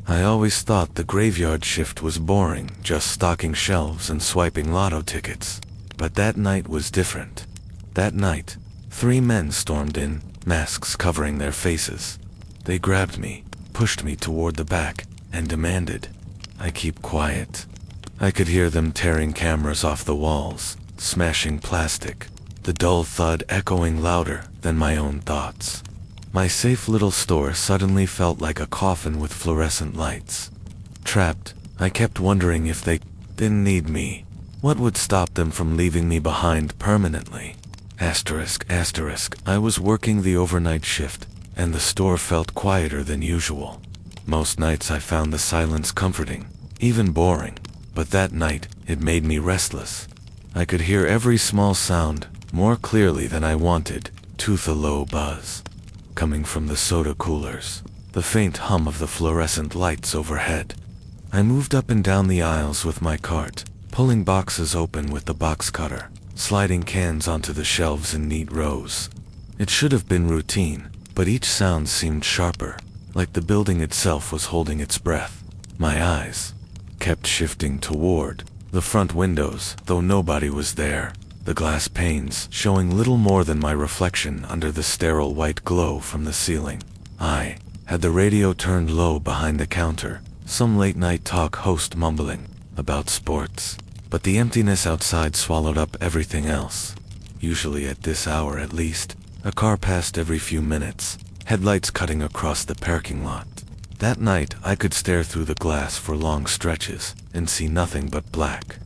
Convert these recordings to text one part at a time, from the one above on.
I always thought the graveyard shift was boring, just stocking shelves and swiping lotto tickets. But that night was different. That night, 3 men stormed in, masks covering their faces. They grabbed me, pushed me toward the back, and demanded I keep quiet. I could hear them tearing cameras off the walls, smashing plastic, the dull thud echoing louder than my own thoughts. My safe little store suddenly felt like a coffin with fluorescent lights. Trapped, I kept wondering if they didn't need me. What would stop them from leaving me behind permanently? I was working the overnight shift, and the store felt quieter than usual. Most nights I found the silence comforting, even boring, but that night it made me restless. I could hear every small sound more clearly than I wanted, a low buzz coming from the soda coolers, the faint hum of the fluorescent lights overhead. I moved up and down the aisles with my cart, pulling boxes open with the box cutter, sliding cans onto the shelves in neat rows. It should have been routine, but each sound seemed sharper, like the building itself was holding its breath. My eyes kept shifting toward the front windows, though nobody was there, the glass panes showing little more than my reflection under the sterile white glow from the ceiling. I had the radio turned low behind the counter, some late-night talk host mumbling about sports, but the emptiness outside swallowed up everything else. Usually at this hour at least, a car passed every few minutes, headlights cutting across the parking lot. That night I could stare through the glass for long stretches and see nothing but black.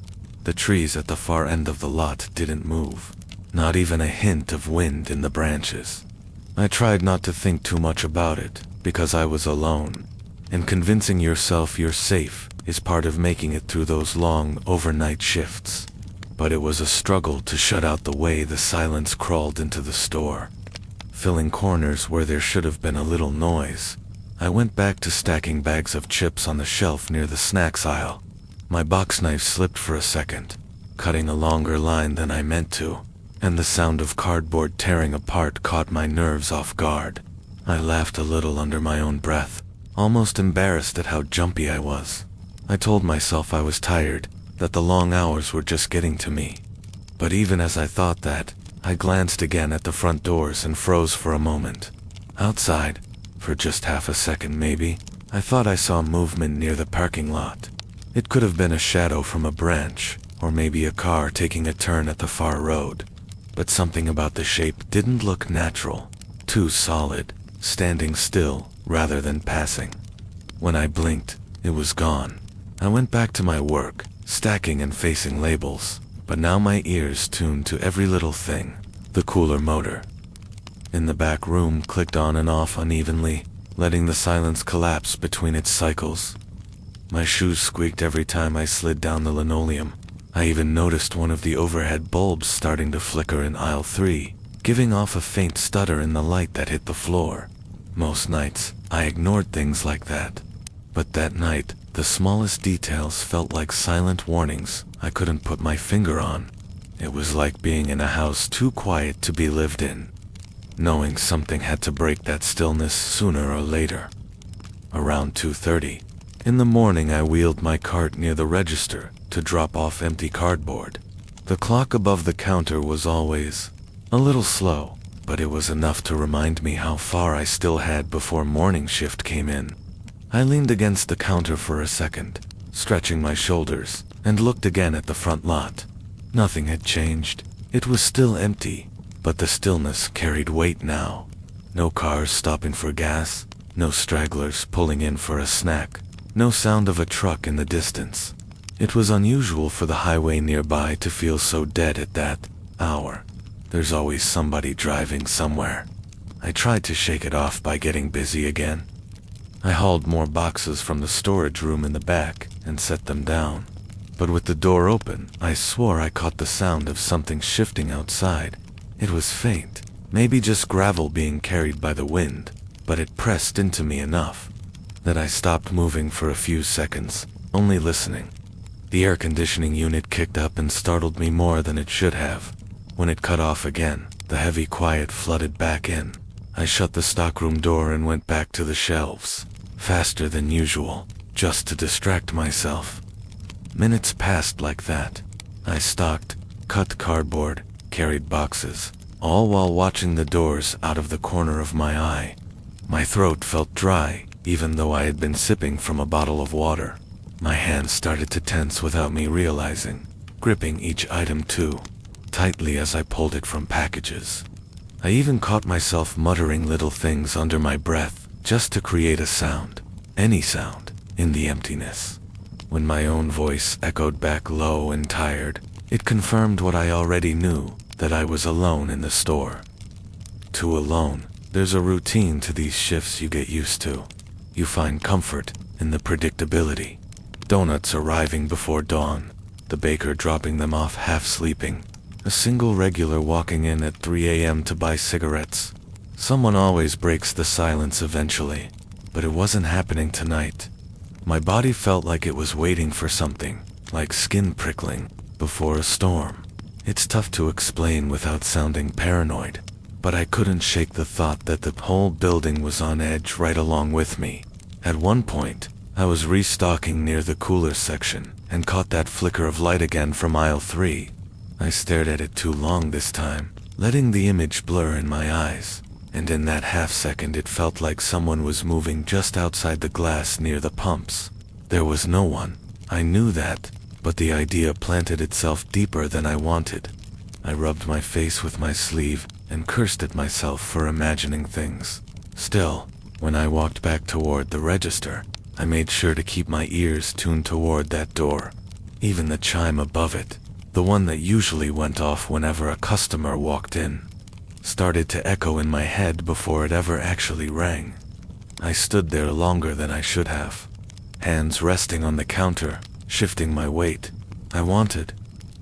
The trees at the far end of the lot didn't move, not even a hint of wind in the branches. I tried not to think too much about it, because I was alone, and convincing yourself you're safe is part of making it through those long overnight shifts. But it was a struggle to shut out the way the silence crawled into the store, filling corners where there should have been a little noise. I went back to stacking bags of chips on the shelf near the snacks aisle. My box knife slipped for a second, cutting a longer line than I meant to, and the sound of cardboard tearing apart caught my nerves off guard. I laughed a little under my own breath, almost embarrassed at how jumpy I was. I told myself I was tired, that the long hours were just getting to me. But even as I thought that, I glanced again at the front doors and froze for a moment. Outside, for just half a second maybe, I thought I saw movement near the parking lot. It could have been a shadow from a branch, or maybe a car taking a turn at the far road. But something about the shape didn't look natural, too solid, standing still rather than passing. When I blinked, it was gone. I went back to my work, stacking and facing labels, but now my ears tuned to every little thing. The cooler motor in the back room clicked on and off unevenly, letting the silence collapse between its cycles. My shoes squeaked every time I slid down the linoleum. I even noticed one of the overhead bulbs starting to flicker in aisle 3, giving off a faint stutter in the light that hit the floor. Most nights, I ignored things like that. But that night, the smallest details felt like silent warnings I couldn't put my finger on. It was like being in a house too quiet to be lived in, knowing something had to break that stillness sooner or later. Around 2:30 in the morning, I wheeled my cart near the register to drop off empty cardboard. The clock above the counter was always a little slow, but it was enough to remind me how far I still had before morning shift came in. I leaned against the counter for a second, stretching my shoulders, and looked again at the front lot. Nothing had changed. It was still empty, but the stillness carried weight now. No cars stopping for gas, no stragglers pulling in for a snack, no sound of a truck in the distance. It was unusual for the highway nearby to feel so dead at that hour. There's always somebody driving somewhere. I tried to shake it off by getting busy again. I hauled more boxes from the storage room in the back and set them down. But with the door open, I swore I caught the sound of something shifting outside. It was faint, maybe just gravel being carried by the wind, but it pressed into me enough that I stopped moving for a few seconds, only listening. The air conditioning unit kicked up and startled me more than it should have. When it cut off again, the heavy quiet flooded back in. I shut the stockroom door and went back to the shelves, faster than usual, just to distract myself. Minutes passed like that. I stocked, cut cardboard, carried boxes, all while watching the doors out of the corner of my eye. My throat felt dry, even though I had been sipping from a bottle of water. My hands started to tense without me realizing, gripping each item too tightly as I pulled it from packages. I even caught myself muttering little things under my breath, just to create a sound, any sound, in the emptiness. When my own voice echoed back low and tired, it confirmed what I already knew, that I was alone in the store. Too alone. There's a routine to these shifts you get used to. You find comfort in the predictability. Donuts arriving before dawn, the baker dropping them off half sleeping, a single regular walking in at 3 a.m. to buy cigarettes. Someone always breaks the silence eventually, but it wasn't happening tonight. My body felt like it was waiting for something, like skin prickling before a storm. It's tough to explain without sounding paranoid, but I couldn't shake the thought that the whole building was on edge right along with me. At one point, I was restocking near the cooler section and caught that flicker of light again from aisle 3. I stared at it too long this time, letting the image blur in my eyes, and in that half second it felt like someone was moving just outside the glass near the pumps. There was no one, I knew that, but the idea planted itself deeper than I wanted. I rubbed my face with my sleeve and cursed at myself for imagining things. Still, when I walked back toward the register, I made sure to keep my ears tuned toward that door. Even the chime above it, the one that usually went off whenever a customer walked in, started to echo in my head before it ever actually rang. I stood there longer than I should have, hands resting on the counter, shifting my weight. I wanted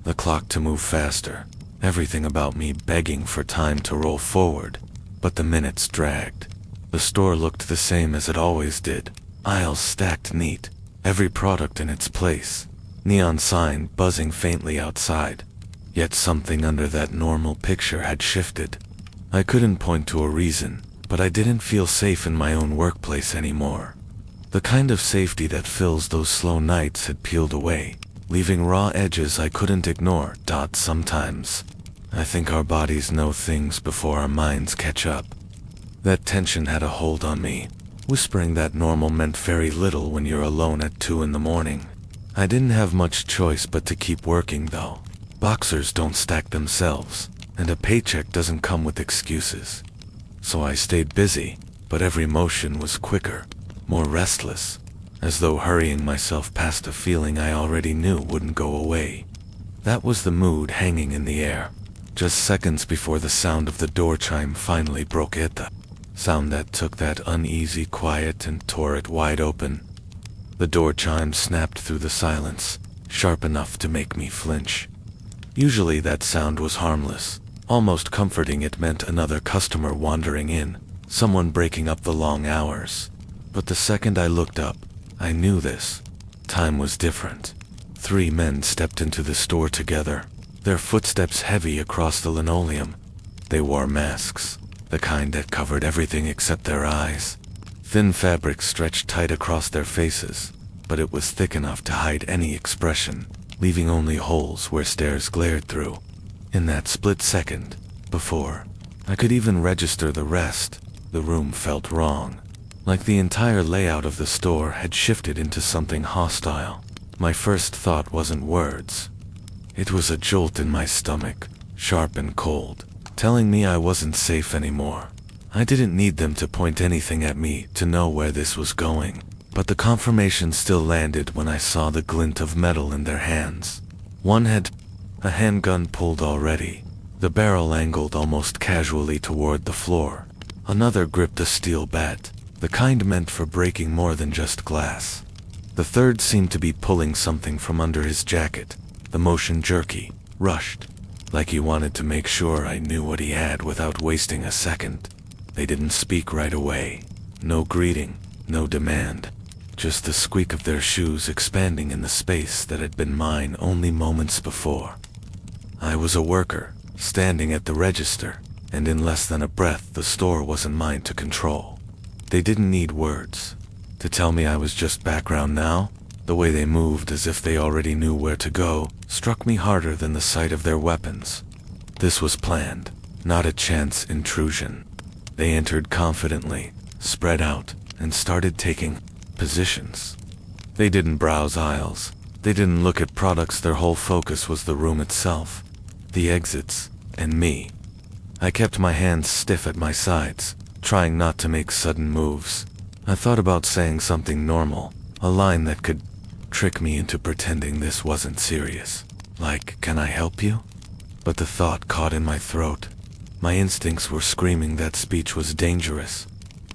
the clock to move faster, everything about me begging for time to roll forward, but the minutes dragged. The store looked the same as it always did, aisles stacked neat, every product in its place, neon sign buzzing faintly outside. Yet something under that normal picture had shifted. I couldn't point to a reason, but I didn't feel safe in my own workplace anymore. The kind of safety that fills those slow nights had peeled away, leaving raw edges I couldn't ignore. Sometimes, I think our bodies know things before our minds catch up. That tension had a hold on me, whispering that normal meant very little when you're alone at 2 in the morning. I didn't have much choice but to keep working though. Boxers don't stack themselves, and a paycheck doesn't come with excuses. So I stayed busy, but every motion was quicker, more restless, as though hurrying myself past a feeling I already knew wouldn't go away. That was the mood hanging in the air, just seconds before the sound of the door chime finally broke it, the sound that took that uneasy quiet and tore it wide open. The door chime snapped through the silence, sharp enough to make me flinch. Usually that sound was harmless, almost comforting. It meant another customer wandering in, someone breaking up the long hours. But the second I looked up, I knew this time was different. 3 men stepped into the store together, their footsteps heavy across the linoleum. They wore masks, the kind that covered everything except their eyes. Thin fabric stretched tight across their faces, but it was thick enough to hide any expression, leaving only holes where stares glared through. In that split second, before I could even register the rest, the room felt wrong. Like the entire layout of the store had shifted into something hostile. My first thought wasn't words. It was a jolt in my stomach, sharp and cold, telling me I wasn't safe anymore. I didn't need them to point anything at me to know where this was going, but the confirmation still landed when I saw the glint of metal in their hands. One had a handgun pulled already, the barrel angled almost casually toward the floor. Another gripped a steel bat, the kind meant for breaking more than just glass. The third seemed to be pulling something from under his jacket, the motion jerky, rushed, like he wanted to make sure I knew what he had without wasting a second. They didn't speak right away. No greeting, no demand. Just the squeak of their shoes expanding in the space that had been mine only moments before. I was a worker, standing at the register, and in less than a breath the store wasn't mine to control. They didn't need words to tell me I was just background now. The way they moved as if they already knew where to go struck me harder than the sight of their weapons. This was planned, not a chance intrusion. They entered confidently, spread out, and started taking positions. They didn't browse aisles. They didn't look at products. Their whole focus was the room itself, the exits, and me. I kept my hands stiff at my sides, trying not to make sudden moves. I thought about saying something normal, a line that could trick me into pretending this wasn't serious. Like, "Can I help you?" But the thought caught in my throat. My instincts were screaming that speech was dangerous.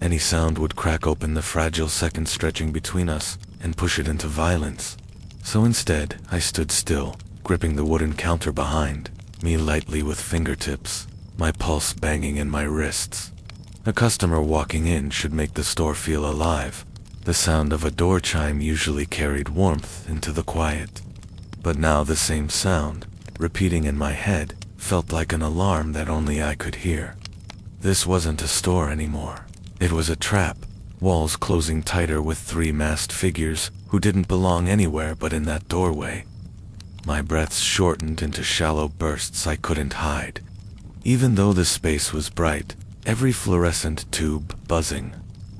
Any sound would crack open the fragile second stretching between us and push it into violence. So instead, I stood still, gripping the wooden counter behind me lightly with fingertips, my pulse banging in my wrists. A customer walking in should make the store feel alive. The sound of a door chime usually carried warmth into the quiet. But now the same sound, repeating in my head, felt like an alarm that only I could hear. This wasn't a store anymore. It was a trap, walls closing tighter with three masked figures who didn't belong anywhere but in that doorway. My breaths shortened into shallow bursts I couldn't hide. Even though the space was bright, every fluorescent tube buzzing.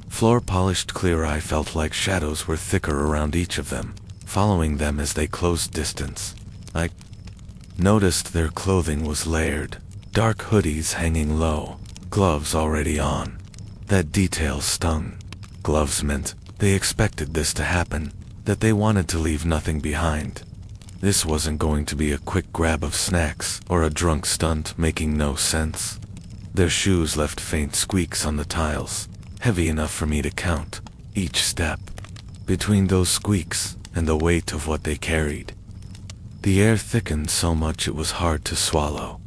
Floor polished clear, I felt like shadows were thicker around each of them, following them as they closed distance. I noticed their clothing was layered, dark hoodies hanging low, gloves already on. That detail stung. Gloves meant they expected this to happen, that they wanted to leave nothing behind. This wasn't going to be a quick grab of snacks or a drunk stunt making no sense. Their shoes left faint squeaks on the tiles, heavy enough for me to count each step. Between those squeaks and the weight of what they carried, the air thickened so much it was hard to swallow.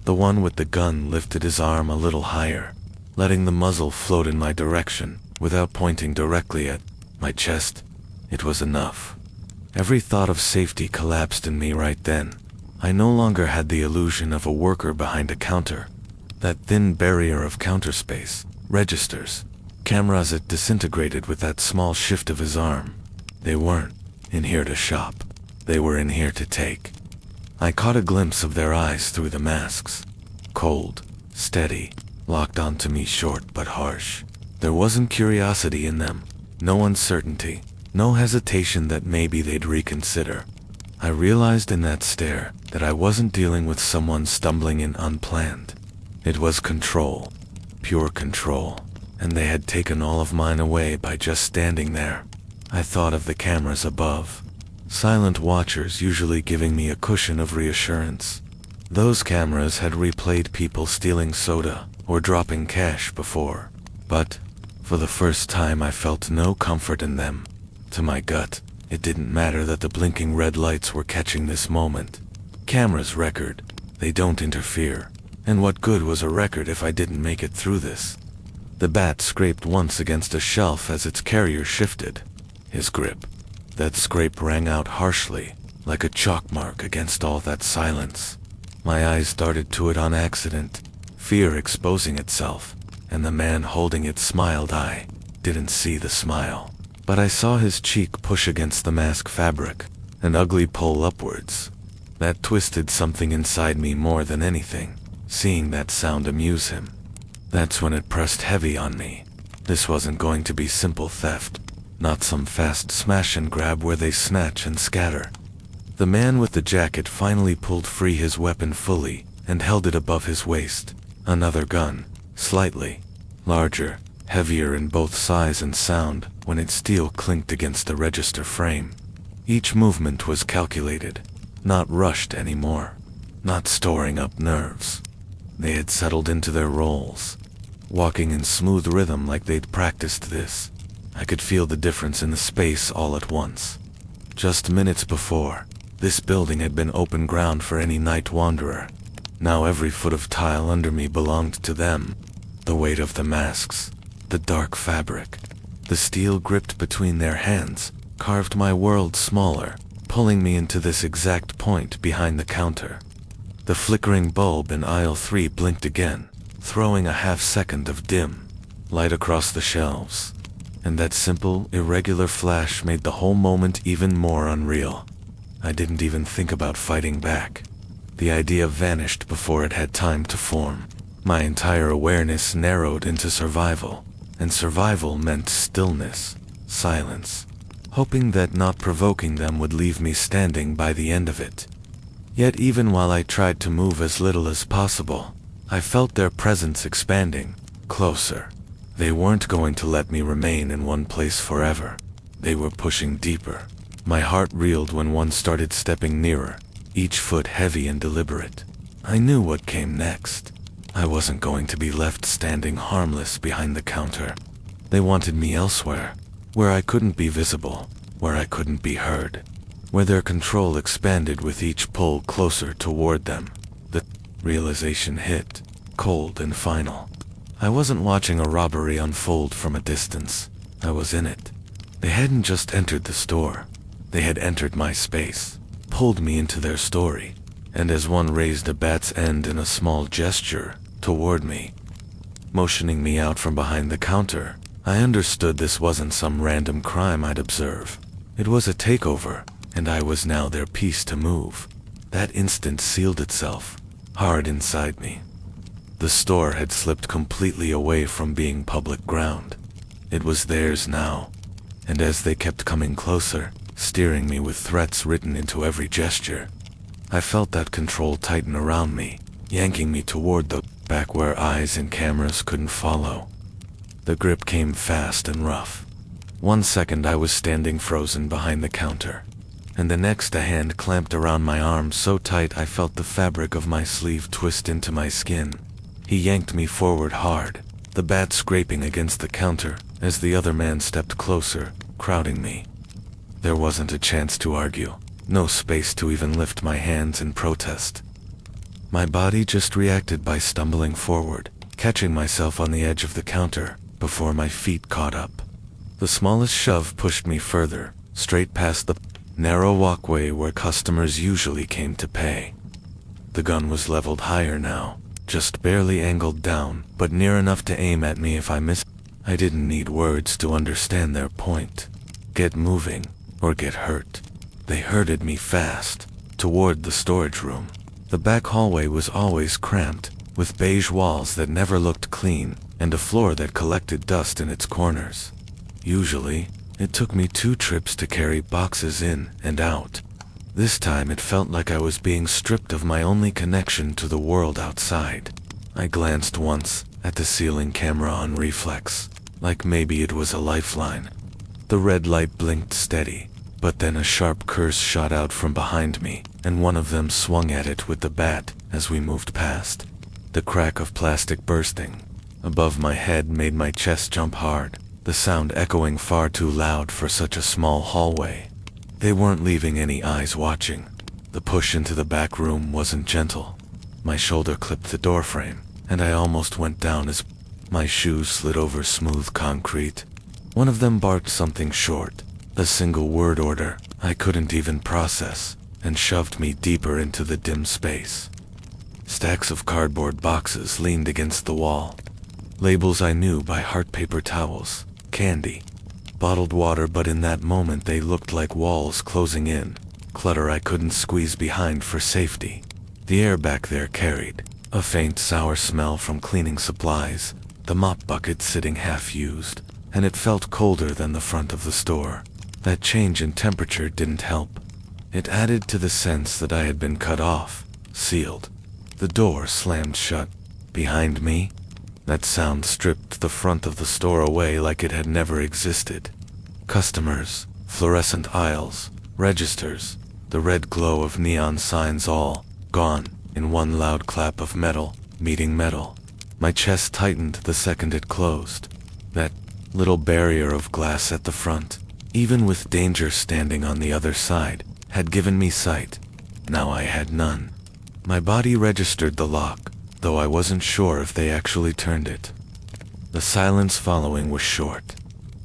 The one with the gun lifted his arm a little higher, letting the muzzle float in my direction without pointing directly at my chest. It was enough. Every thought of safety collapsed in me right then. I no longer had the illusion of a worker behind a counter. That thin barrier of counter space, registers, cameras, it disintegrated with that small shift of his arm. They weren't in here to shop. They were in here to take. I caught a glimpse of their eyes through the masks. Cold, steady, locked onto me, short but harsh. There wasn't curiosity in them, no uncertainty, no hesitation that maybe they'd reconsider. I realized in that stare that I wasn't dealing with someone stumbling in unplanned. It was control, pure control, and they had taken all of mine away by just standing there. I thought of the cameras above. Silent watchers usually giving me a cushion of reassurance. Those cameras had replayed people stealing soda or dropping cash before, but for the first time I felt no comfort in them. To my gut, it didn't matter that the blinking red lights were catching this moment. Cameras record, they don't interfere. And what good was a record if I didn't make it through this? The bat scraped once against a shelf as its carrier shifted. His grip. That scrape rang out harshly, like a chalk mark against all that silence. My eyes darted to it on accident, fear exposing itself, and the man holding it smiled. I didn't see the smile, but I saw his cheek push against the mask fabric, an ugly pull upwards. That twisted something inside me more than anything, seeing that sound amuse him. That's when it pressed heavy on me. This wasn't going to be simple theft. Not some fast smash and grab where they snatch and scatter. The man with the jacket finally pulled free his weapon fully and held it above his waist. Another gun, slightly larger, heavier in both size and sound when its steel clinked against the register frame. Each movement was calculated, not rushed anymore, not storing up nerves. They had settled into their roles, walking in smooth rhythm like they'd practiced this. I could feel the difference in the space all at once. Just minutes before, this building had been open ground for any night wanderer. Now every foot of tile under me belonged to them. The weight of the masks, the dark fabric, the steel gripped between their hands, carved my world smaller, pulling me into this exact point behind the counter. The flickering bulb in aisle 3 blinked again, throwing a half-second of dim light across the shelves. And that simple, irregular flash made the whole moment even more unreal. I didn't even think about fighting back. The idea vanished before it had time to form. My entire awareness narrowed into survival, and survival meant stillness, silence, hoping that not provoking them would leave me standing by the end of it. Yet even while I tried to move as little as possible, I felt their presence expanding, closer. They weren't going to let me remain in one place forever. They were pushing deeper. My heart reeled when one started stepping nearer, each foot heavy and deliberate. I knew what came next. I wasn't going to be left standing harmless behind the counter. They wanted me elsewhere, where I couldn't be visible, where I couldn't be heard, where their control expanded with each pull closer toward them. The realization hit, cold and final. I wasn't watching a robbery unfold from a distance. I was in it. They hadn't just entered the store. They had entered my space, pulled me into their story, and as one raised a bat's end in a small gesture toward me, motioning me out from behind the counter, I understood this wasn't some random crime I'd observe. It was a takeover, and I was now their piece to move. That instant sealed itself, hard inside me. The store had slipped completely away from being public ground. It was theirs now, and as they kept coming closer, steering me with threats written into every gesture, I felt that control tighten around me, yanking me toward the back where eyes and cameras couldn't follow. The grip came fast and rough. 1 second I was standing frozen behind the counter, and the next a hand clamped around my arm so tight I felt the fabric of my sleeve twist into my skin. He yanked me forward hard, the bat scraping against the counter as the other man stepped closer, crowding me. There wasn't a chance to argue, no space to even lift my hands in protest. My body just reacted by stumbling forward, catching myself on the edge of the counter before my feet caught up. The smallest shove pushed me further, straight past the narrow walkway where customers usually came to pay. The gun was leveled higher now, just barely angled down, but near enough to aim at me if I missed. I didn't need words to understand their point. Get moving, or get hurt. They herded me fast, toward the storage room. The back hallway was always cramped, with beige walls that never looked clean, and a floor that collected dust in its corners. Usually, it took me 2 trips to carry boxes in and out. This time it felt like I was being stripped of my only connection to the world outside. I glanced once at the ceiling camera on reflex, like maybe it was a lifeline. The red light blinked steady, but then a sharp curse shot out from behind me, and one of them swung at it with the bat as we moved past. The crack of plastic bursting above my head made my chest jump hard, the sound echoing far too loud for such a small hallway. They weren't leaving any eyes watching. The push into the back room wasn't gentle. My shoulder clipped the doorframe, and I almost went down as my shoes slid over smooth concrete. One of them barked something short, a single word order I couldn't even process, and shoved me deeper into the dim space. Stacks of cardboard boxes leaned against the wall. Labels I knew by heart paper towels, candy, bottled water, but in that moment they looked like walls closing in, clutter I couldn't squeeze behind for safety. The air back there carried a faint sour smell from cleaning supplies, the mop bucket sitting half-used, and it felt colder than the front of the store. That change in temperature didn't help. It added to the sense that I had been cut off, sealed. The door slammed shut. Behind me, that sound stripped the front of the store away like it had never existed. Customers, fluorescent aisles, registers, the red glow of neon signs, all gone in one loud clap of metal meeting metal. My chest tightened the second it closed. That little barrier of glass at the front, even with danger standing on the other side, had given me sight. Now I had none. My body registered the lock, though I wasn't sure if they actually turned it. The silence following was short,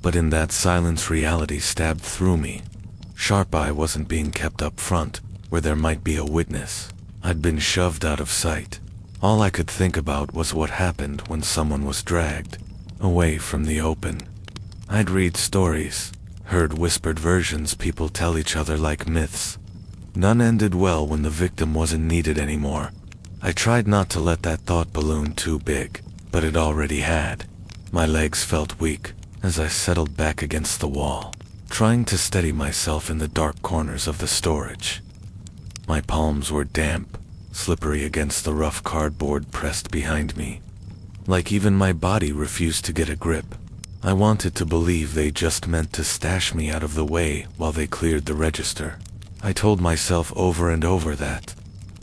but in that silence reality stabbed through me. Sharp eye wasn't being kept up front, where there might be a witness. I'd been shoved out of sight, All I could think about was what happened when someone was dragged away from the open. I'd read stories, heard whispered versions people tell each other like myths. None ended well when the victim wasn't needed anymore. I tried not to let that thought balloon too big, but it already had. My legs felt weak as I settled back against the wall, trying to steady myself in the dark corners of the storage. My palms were damp, slippery against the rough cardboard pressed behind me. Like even my body refused to get a grip. I wanted to believe they just meant to stash me out of the way while they cleared the register. I told myself over and over that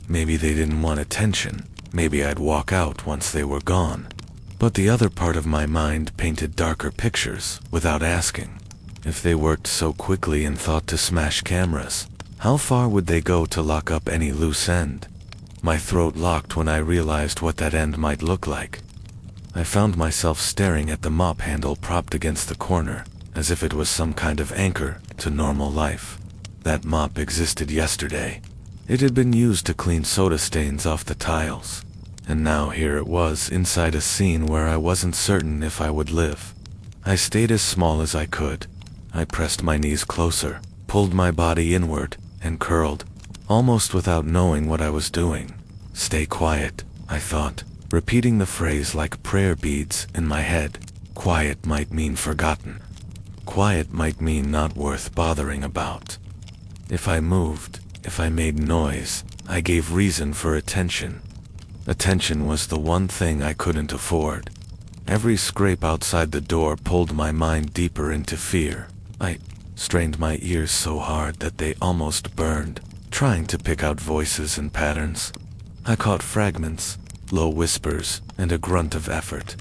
maybe they didn't want attention, maybe I'd walk out once they were gone. But the other part of my mind painted darker pictures without asking. If they worked so quickly and thought to smash cameras, how far would they go to lock up any loose end? My throat locked when I realized what that end might look like. I found myself staring at the mop handle propped against the corner, as if it was some kind of anchor to normal life. That mop existed yesterday. It had been used to clean soda stains off the tiles. And now here it was inside a scene where I wasn't certain if I would live. I stayed as small as I could. I pressed my knees closer, pulled my body inward, and curled, almost without knowing what I was doing. Stay quiet, I thought, repeating the phrase like prayer beads in my head. Quiet might mean forgotten. Quiet might mean not worth bothering about. If I moved, if I made noise, I gave reason for attention. Attention was the one thing I couldn't afford. Every scrape outside the door pulled my mind deeper into fear. I strained my ears so hard that they almost burned, trying to pick out voices and patterns. I caught fragments, low whispers, and a grunt of effort.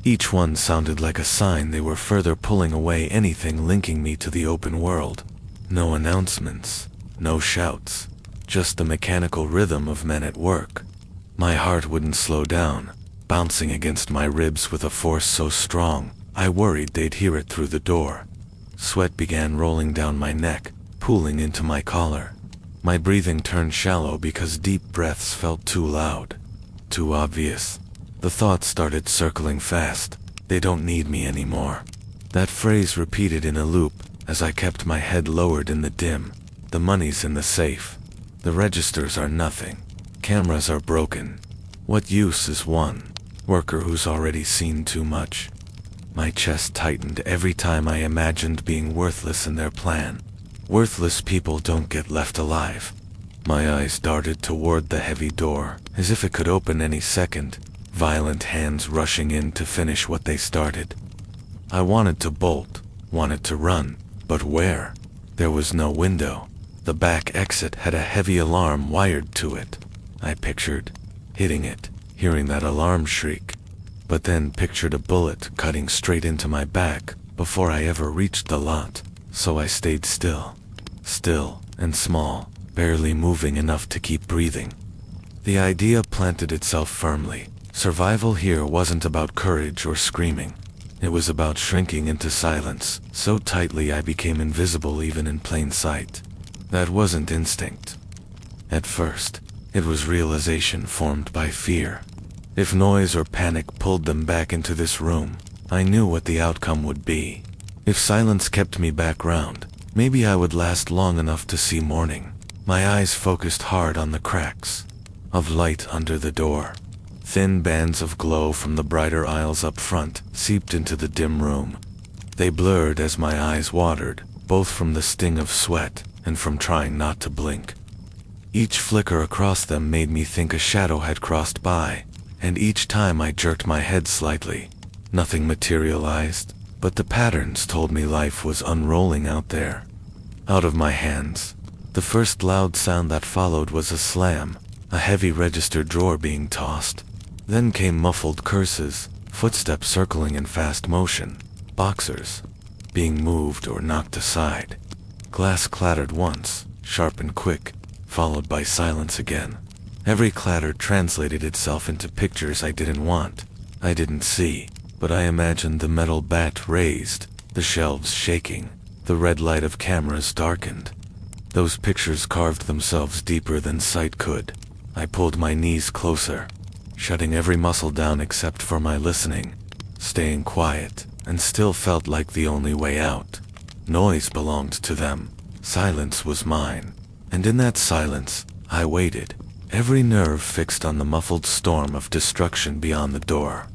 Each one sounded like a sign they were further pulling away anything linking me to the open world. No announcements, no shouts, just the mechanical rhythm of men at work. My heart wouldn't slow down, bouncing against my ribs with a force so strong, I worried they'd hear it through the door. Sweat began rolling down my neck, pooling into my collar. My breathing turned shallow because deep breaths felt too loud, too obvious. The thoughts started circling fast. They don't need me anymore. That phrase repeated in a loop as I kept my head lowered in the dim. The money's in the safe. The registers are nothing. Cameras are broken. What use is one worker who's already seen too much? My chest tightened every time I imagined being worthless in their plan. Worthless people don't get left alive. My eyes darted toward the heavy door, as if it could open any second, violent hands rushing in to finish what they started. I wanted to bolt, wanted to run, but where? There was no window. The back exit had a heavy alarm wired to it. I pictured hitting it, hearing that alarm shriek, but then pictured a bullet cutting straight into my back before I ever reached the lot. So I stayed still and small, barely moving enough to keep breathing. The idea planted itself firmly. Survival here wasn't about courage or screaming. It was about shrinking into silence, so tightly I became invisible even in plain sight. That wasn't instinct. At first, it was realization formed by fear. If noise or panic pulled them back into this room, I knew what the outcome would be. If silence kept me background, maybe I would last long enough to see morning. My eyes focused hard on the cracks of light under the door. Thin bands of glow from the brighter aisles up front seeped into the dim room. They blurred as my eyes watered, both from the sting of sweat and from trying not to blink. Each flicker across them made me think a shadow had crossed by, and each time I jerked my head slightly. Nothing materialized, but the patterns told me life was unrolling out there. Out of my hands. The first loud sound that followed was a slam, a heavy register drawer being tossed. Then came muffled curses, footsteps circling in fast motion, boxers being moved or knocked aside. Glass clattered once, sharp and quick, followed by silence again. Every clatter translated itself into pictures I didn't want. I didn't see, but I imagined the metal bat raised, the shelves shaking, the red light of cameras darkened. Those pictures carved themselves deeper than sight could. I pulled my knees closer. shutting every muscle down except for my listening, staying quiet, and still felt like the only way out. Noise belonged to them. Silence was mine. And in that silence, I waited, every nerve fixed on the muffled storm of destruction beyond the door.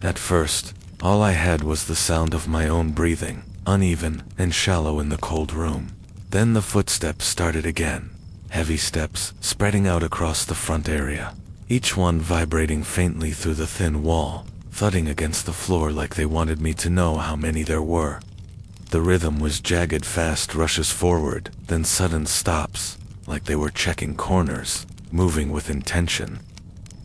At first, all I had was the sound of my own breathing, uneven and shallow in the cold room. Then the footsteps started again. Heavy steps, spreading out across the front area, each one vibrating faintly through the thin wall, thudding against the floor like they wanted me to know how many there were. The rhythm was jagged, fast rushes forward, then sudden stops, like they were checking corners, moving with intention.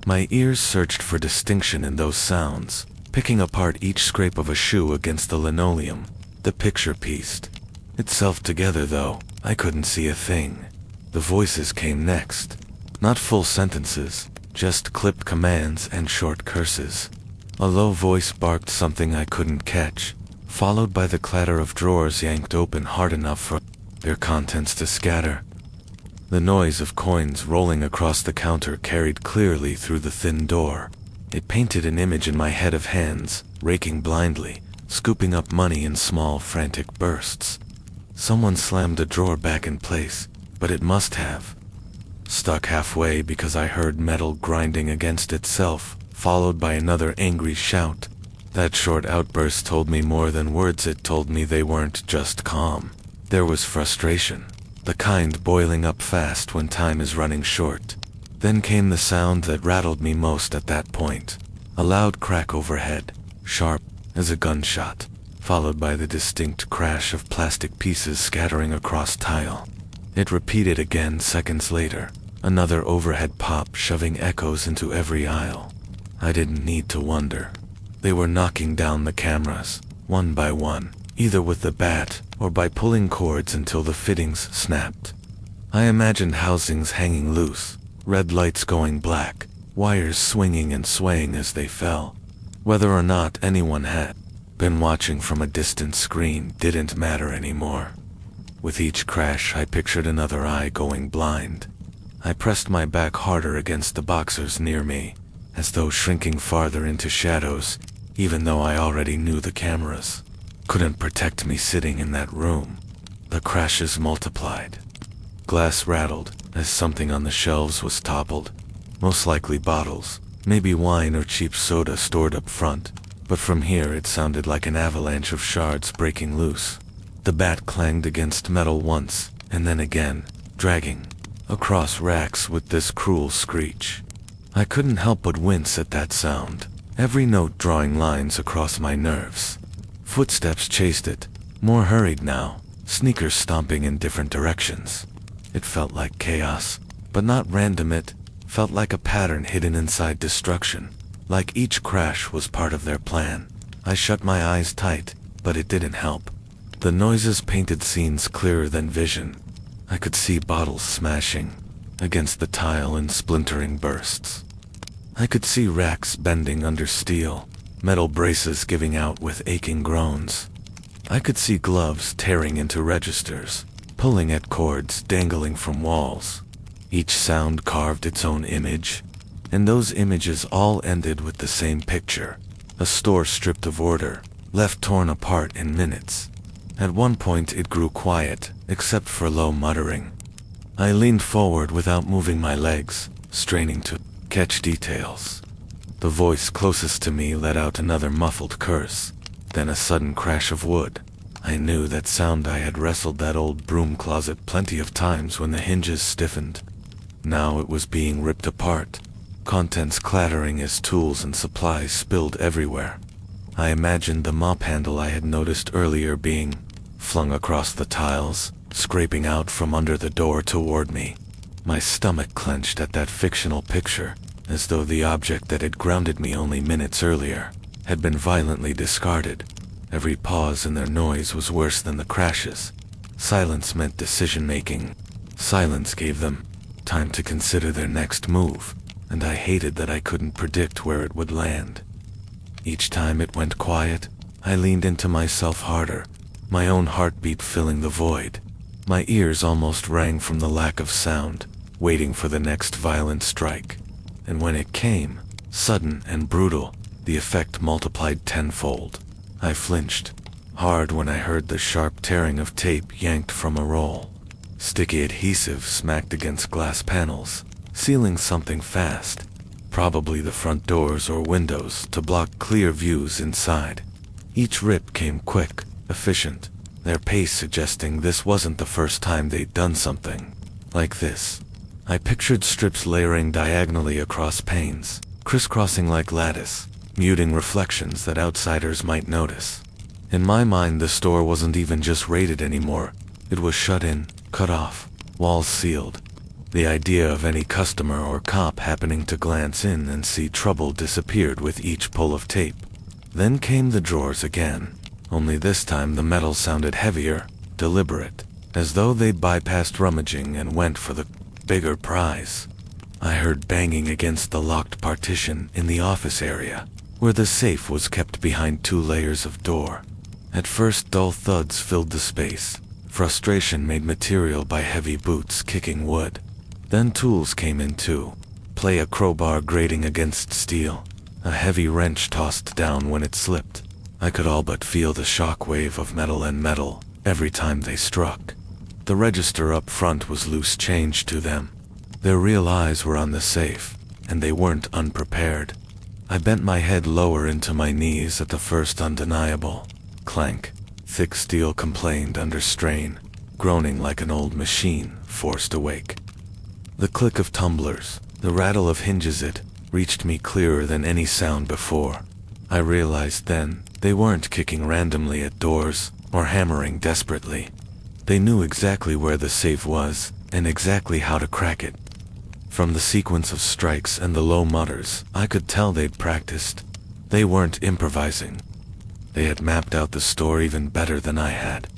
My ears searched for distinction in those sounds, picking apart each scrape of a shoe against the linoleum. The picture pieced itself together, though I couldn't see a thing. The voices came next. Not full sentences, just clipped commands and short curses. A low voice barked something I couldn't catch, followed by the clatter of drawers yanked open hard enough for their contents to scatter. The noise of coins rolling across the counter carried clearly through the thin door. It painted an image in my head of hands, raking blindly, scooping up money in small, frantic bursts. Someone slammed a drawer back in place, but it must have stuck halfway because I heard metal grinding against itself, followed by another angry shout. That short outburst told me more than words. It told me they weren't just calm. There was frustration, the kind boiling up fast when time is running short. Then came the sound that rattled me most at that point. A loud crack overhead, sharp as a gunshot, followed by the distinct crash of plastic pieces scattering across tile. It repeated again seconds later, another overhead pop shoving echoes into every aisle. I didn't need to wonder. They were knocking down the cameras, one by one, either with the bat or by pulling cords until the fittings snapped. I imagined housings hanging loose, red lights going black, wires swinging and swaying as they fell. Whether or not anyone had been watching from a distant screen didn't matter anymore. With each crash, I pictured another eye going blind. I pressed my back harder against the boxers near me, as though shrinking farther into shadows, even though I already knew the cameras couldn't protect me sitting in that room. The crashes multiplied. Glass rattled as something on the shelves was toppled, most likely bottles, maybe wine or cheap soda stored up front, but from here it sounded like an avalanche of shards breaking loose. The bat clanged against metal once, and then again, dragging across racks with this cruel screech. I couldn't help but wince at that sound, every note drawing lines across my nerves. Footsteps chased it, more hurried now, sneakers stomping in different directions. It felt like chaos, but not random. It felt like a pattern hidden inside destruction, like each crash was part of their plan. I shut my eyes tight, but it didn't help. The noises painted scenes clearer than vision. I could see bottles smashing against the tile in splintering bursts. I could see racks bending under steel, metal braces giving out with aching groans. I could see gloves tearing into registers, pulling at cords dangling from walls. Each sound carved its own image, and those images all ended with the same picture. A store stripped of order, left torn apart in minutes. At one point it grew quiet, except for low muttering. I leaned forward without moving my legs, straining to catch details. The voice closest to me let out another muffled curse, then a sudden crash of wood. I knew that sound. I had wrestled that old broom closet plenty of times when the hinges stiffened. Now it was being ripped apart, contents clattering as tools and supplies spilled everywhere. I imagined the mop handle I had noticed earlier being flung across the tiles, scraping out from under the door toward me. My stomach clenched at that fictional picture, as though the object that had grounded me only minutes earlier had been violently discarded. Every pause in their noise was worse than the crashes. Silence meant decision-making. Silence gave them time to consider their next move, and I hated that I couldn't predict where it would land. Each time it went quiet, I leaned into myself harder, my own heartbeat filling the void. My ears almost rang from the lack of sound, waiting for the next violent strike. And when it came, Sudden and brutal, the effect multiplied tenfold. I flinched hard when I heard the sharp tearing of tape yanked from a roll. Sticky adhesive smacked against glass panels, sealing something fast, probably the front doors or windows, to block clear views inside. Each rip came quick, efficient, their pace suggesting this wasn't the first time they'd done something like this. I pictured strips layering diagonally across panes, crisscrossing like lattice, muting reflections that outsiders might notice. In my mind, the store wasn't even just raided anymore. It was shut in, cut off, walls sealed. The idea of any customer or cop happening to glance in and see trouble disappeared with each pull of tape. Then came the drawers again, only this time the metal sounded heavier, deliberate, as though they'd bypassed rummaging and went for the bigger prize. I heard banging against the locked partition in the office area, where the safe was kept behind 2 layers of door. At first, dull thuds filled the space. Frustration made material by heavy boots kicking wood. Then tools came in too. Play a crowbar grating against steel, a heavy wrench tossed down when it slipped. I could all but feel the shock wave of metal and metal every time they struck. The register up front was loose change to them. Their real eyes were on the safe, and they weren't unprepared. I bent my head lower into my knees at the first undeniable clank. Thick steel complained under strain, groaning like an old machine forced awake. The click of tumblers, the rattle of hinges, it reached me clearer than any sound before. I realized then they weren't kicking randomly at doors or hammering desperately. They knew exactly where the safe was and exactly how to crack it. From the sequence of strikes and the low mutters, I could tell they'd practiced. They weren't improvising. They had mapped out the store even better than I had.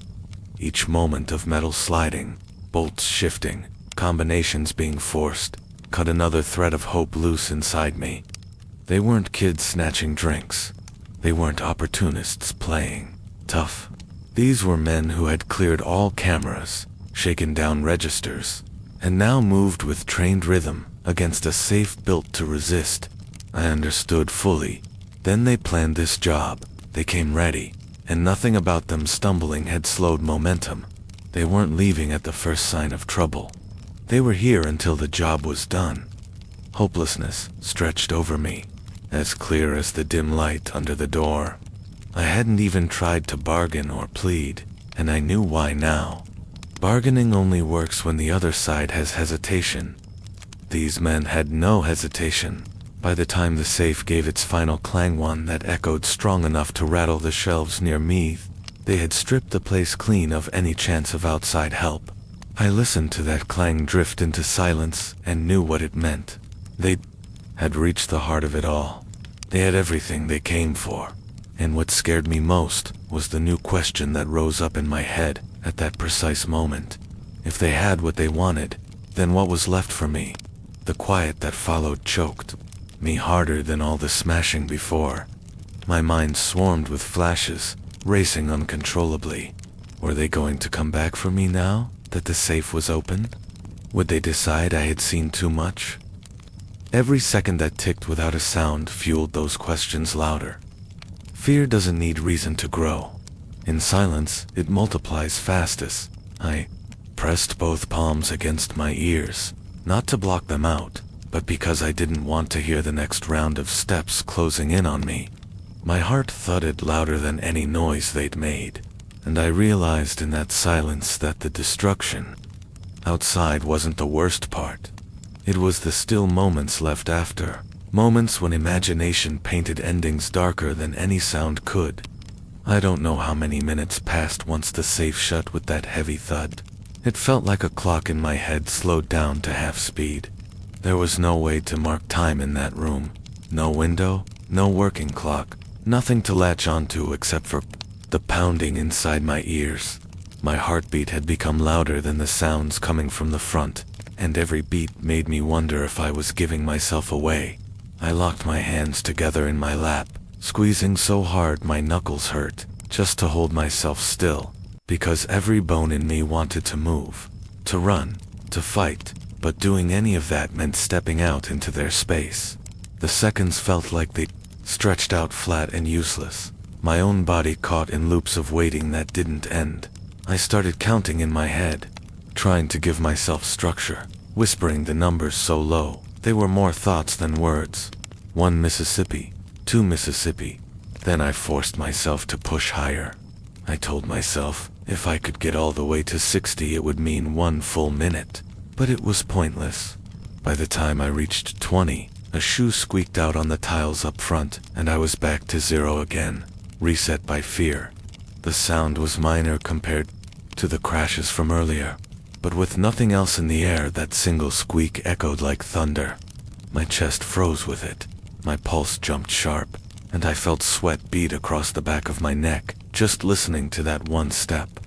Each moment of metal sliding, bolts shifting, combinations being forced, cut another thread of hope loose inside me. They weren't kids snatching drinks. They weren't opportunists playing tough. These were men who had cleared all cameras, shaken down registers, and now moved with trained rhythm against a safe built to resist. I understood fully. Then they planned this job. They came ready, and nothing about them stumbling had slowed momentum. They weren't leaving at the first sign of trouble. They were here until the job was done. Hopelessness stretched over me, as clear as the dim light under the door. I hadn't even tried to bargain or plead, and I knew why now. Bargaining only works when the other side has hesitation. These men had no hesitation. By the time the safe gave its final clang, one that echoed strong enough to rattle the shelves near me, they had stripped the place clean of any chance of outside help. I listened to that clang drift into silence and knew what it meant. They had reached the heart of it all. They had everything they came for. And what scared me most was the new question that rose up in my head at that precise moment. If they had what they wanted, then what was left for me? The quiet that followed choked me harder than all the smashing before. My mind swarmed with flashes, racing uncontrollably. Were they going to come back for me now that the safe was open? Would they decide I had seen too much? Every second that ticked without a sound fueled those questions louder. Fear doesn't need reason to grow. In silence, it multiplies fastest. I pressed both palms against my ears, not to block them out, but because I didn't want to hear the next round of steps closing in on me. My heart thudded louder than any noise they'd made, and I realized in that silence that the destruction outside wasn't the worst part. It was the still moments left after, moments when imagination painted endings darker than any sound could. I don't know how many minutes passed once the safe shut with that heavy thud. It felt like a clock in my head slowed down to half speed. There was no way to mark time in that room. No window, no working clock, nothing to latch onto except for the pounding inside my ears. My heartbeat had become louder than the sounds coming from the front, and every beat made me wonder if I was giving myself away. I locked my hands together in my lap, squeezing so hard my knuckles hurt, just to hold myself still, because every bone in me wanted to move, to run, to fight. But doing any of that meant stepping out into their space. The seconds felt like they stretched out flat and useless. My own body caught in loops of waiting that didn't end. I started counting in my head, trying to give myself structure, whispering the numbers so low, they were more thoughts than words. 1 Mississippi, 2 Mississippi. Then I forced myself to push higher. I told myself, if I could get all the way to 60 it would mean 1 full minute. But it was pointless. By the time I reached 20, a shoe squeaked out on the tiles up front, and I was back to 0 again, reset by fear. The sound was minor compared to the crashes from earlier, but with nothing else in the air, that single squeak echoed like thunder. My chest froze with it, my pulse jumped sharp, and I felt sweat bead across the back of my neck, just listening to that one step.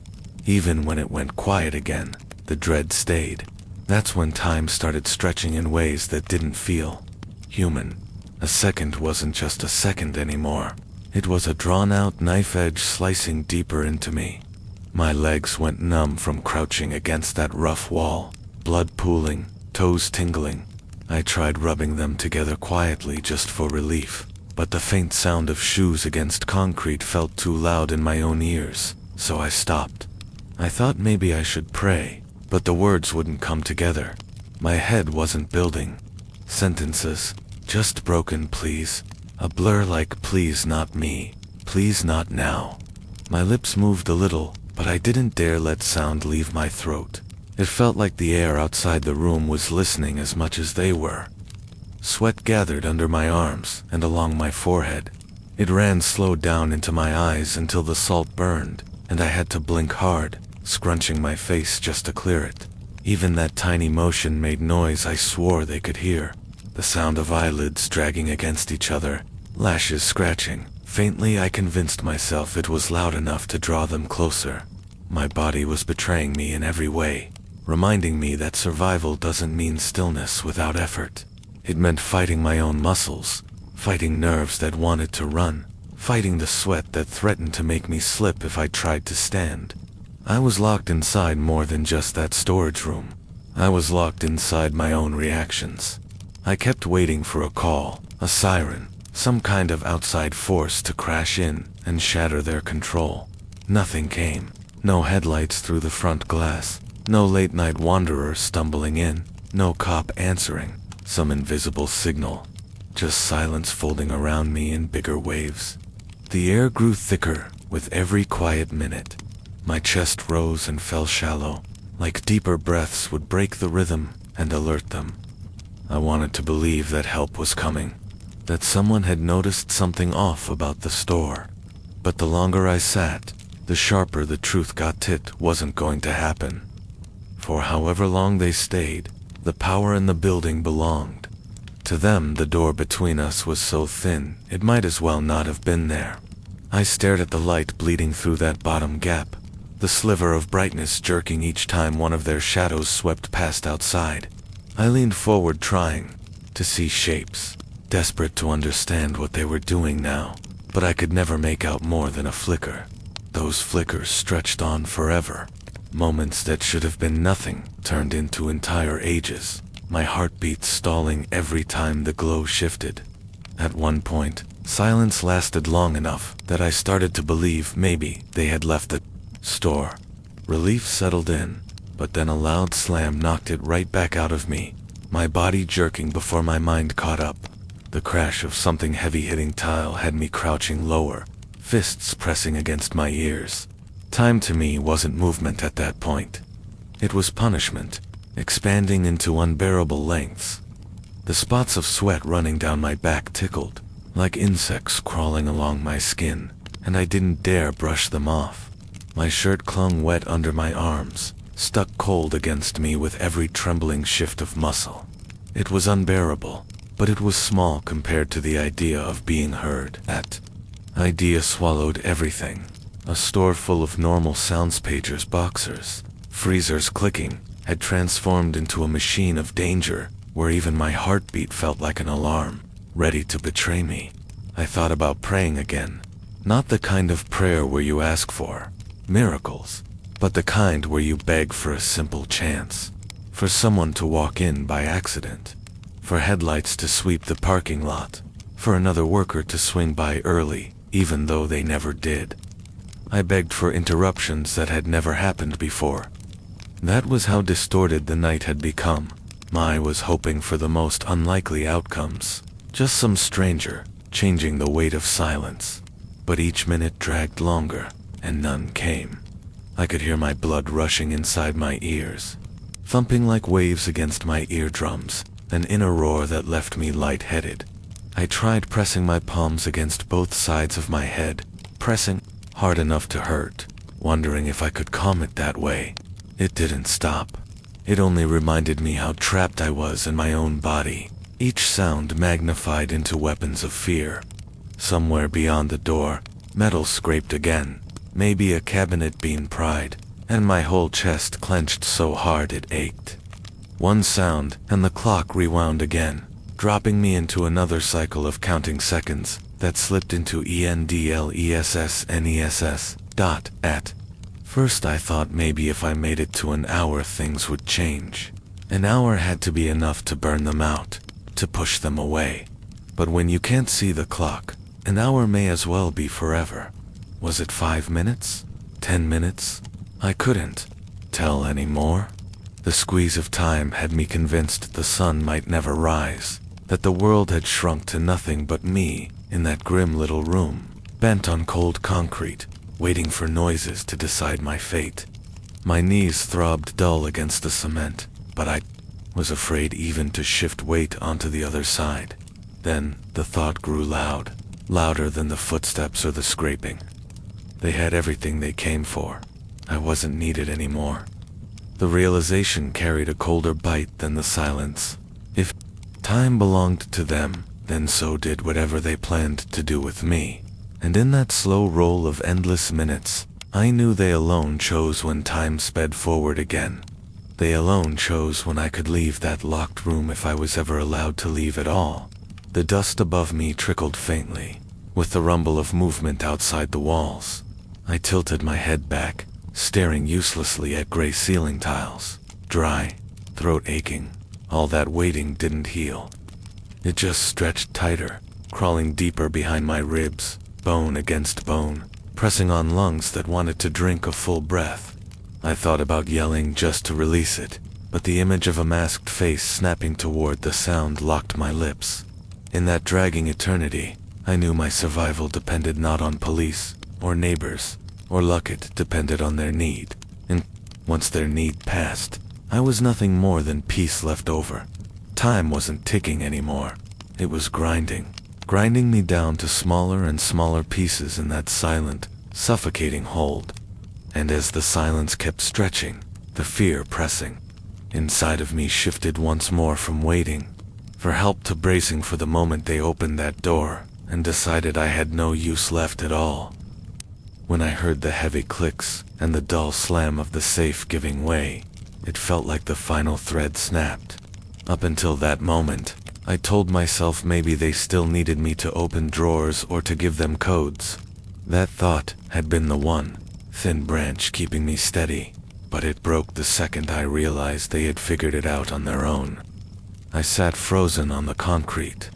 Even when it went quiet again, the dread stayed. That's when time started stretching in ways that didn't feel human. A second wasn't just a second anymore. It was a drawn-out knife edge slicing deeper into me. My legs went numb from crouching against that rough wall, blood pooling, toes tingling. I tried rubbing them together quietly just for relief, but the faint sound of shoes against concrete felt too loud in my own ears, so I stopped. I thought maybe I should pray, but the words wouldn't come together. My head wasn't building. Sentences, just broken please. A blur like please not me, please not now. My lips moved a little, but I didn't dare let sound leave my throat. It felt like the air outside the room was listening as much as they were. Sweat gathered under my arms and along my forehead. It ran slow down into my eyes until the salt burned, and I had to blink hard, scrunching my face just to clear it. Even that tiny motion made noise I swore they could hear. The sound of eyelids dragging against each other, lashes scratching. Faintly I convinced myself it was loud enough to draw them closer. My body was betraying me in every way, reminding me that survival doesn't mean stillness without effort. It meant fighting my own muscles, fighting nerves that wanted to run, fighting the sweat that threatened to make me slip if I tried to stand. I was locked inside more than just that storage room. I was locked inside my own reactions. I kept waiting for a call, a siren, some kind of outside force to crash in and shatter their control. Nothing came. No headlights through the front glass. No late-night wanderer stumbling in. No cop answering some invisible signal. Just silence folding around me in bigger waves. The air grew thicker with every quiet minute. My chest rose and fell shallow, like deeper breaths would break the rhythm and alert them. I wanted to believe that help was coming, that someone had noticed something off about the store. But the longer I sat, the sharper the truth got. It wasn't going to happen. For however long they stayed, the power in the building belonged. To them, the door between us was so thin, it might as well not have been there. I stared at the light bleeding through that bottom gap, the sliver of brightness jerking each time one of their shadows swept past outside. I leaned forward trying to see shapes, desperate to understand what they were doing now, but I could never make out more than a flicker. Those flickers stretched on forever. Moments that should have been nothing turned into entire ages, my heartbeat stalling every time the glow shifted. At one point, silence lasted long enough that I started to believe maybe they had left the store. Relief settled in, but then a loud slam knocked it right back out of me, my body jerking before my mind caught up. The crash of something heavy hitting tile had me crouching lower, fists pressing against my ears. Time to me wasn't movement at that point. It was punishment, expanding into unbearable lengths. The spots of sweat running down my back tickled, like insects crawling along my skin, and I didn't dare brush them off. My shirt clung wet under my arms, stuck cold against me with every trembling shift of muscle. It was unbearable, but it was small compared to the idea of being heard. That idea swallowed everything. A store full of normal sounds, pagers, boxers, freezers clicking, had transformed into a machine of danger, where even my heartbeat felt like an alarm, ready to betray me. I thought about praying again. Not the kind of prayer where you ask for miracles, but the kind where you beg for a simple chance, for someone to walk in by accident, for headlights to sweep the parking lot, for another worker to swing by early, even though they never did. I begged for interruptions that had never happened before. That was how distorted the night had become. I was hoping for the most unlikely outcomes, just some stranger, changing the weight of silence. But each minute dragged longer, and none came. I could hear my blood rushing inside my ears, thumping like waves against my eardrums, an inner roar that left me lightheaded. I tried pressing my palms against both sides of my head, pressing hard enough to hurt, wondering if I could calm it that way. It didn't stop. It only reminded me how trapped I was in my own body, each sound magnified into weapons of fear. Somewhere beyond the door, metal scraped again, maybe a cabinet being pried, and my whole chest clenched so hard it ached. One sound, and the clock rewound again, dropping me into another cycle of counting seconds that slipped into endlessness. At first I thought maybe if I made it to an hour things would change. An hour had to be enough to burn them out, to push them away. But when you can't see the clock, an hour may as well be forever. Was it 5 minutes? 10 minutes? I couldn't tell anymore. The squeeze of time had me convinced the sun might never rise, that the world had shrunk to nothing but me in that grim little room, bent on cold concrete, waiting for noises to decide my fate. My knees throbbed dull against the cement, but I was afraid even to shift weight onto the other side. Then the thought grew loud, louder than the footsteps or the scraping. They had everything they came for. I wasn't needed anymore. The realization carried a colder bite than the silence. If time belonged to them, then so did whatever they planned to do with me. And in that slow roll of endless minutes, I knew they alone chose when time sped forward again. They alone chose when I could leave that locked room if I was ever allowed to leave at all. The dust above me trickled faintly, with the rumble of movement outside the walls. I tilted my head back, staring uselessly at gray ceiling tiles, dry, throat aching. All that waiting didn't heal. It just stretched tighter, crawling deeper behind my ribs, bone against bone, pressing on lungs that wanted to drink a full breath. I thought about yelling just to release it, but the image of a masked face snapping toward the sound locked my lips. In that dragging eternity, I knew my survival depended not on police, or neighbors, or luck. It depended on their need. And once their need passed, I was nothing more than peace left over. Time wasn't ticking anymore. It was grinding me down to smaller and smaller pieces in that silent, suffocating hold. And as the silence kept stretching, the fear pressing inside of me shifted once more from waiting for help to bracing for the moment they opened that door and decided I had no use left at all. When I heard the heavy clicks and the dull slam of the safe giving way, it felt like the final thread snapped. Up until that moment, I told myself maybe they still needed me to open drawers or to give them codes. That thought had been the one thin branch keeping me steady, but it broke the second I realized they had figured it out on their own. I sat frozen on the concrete,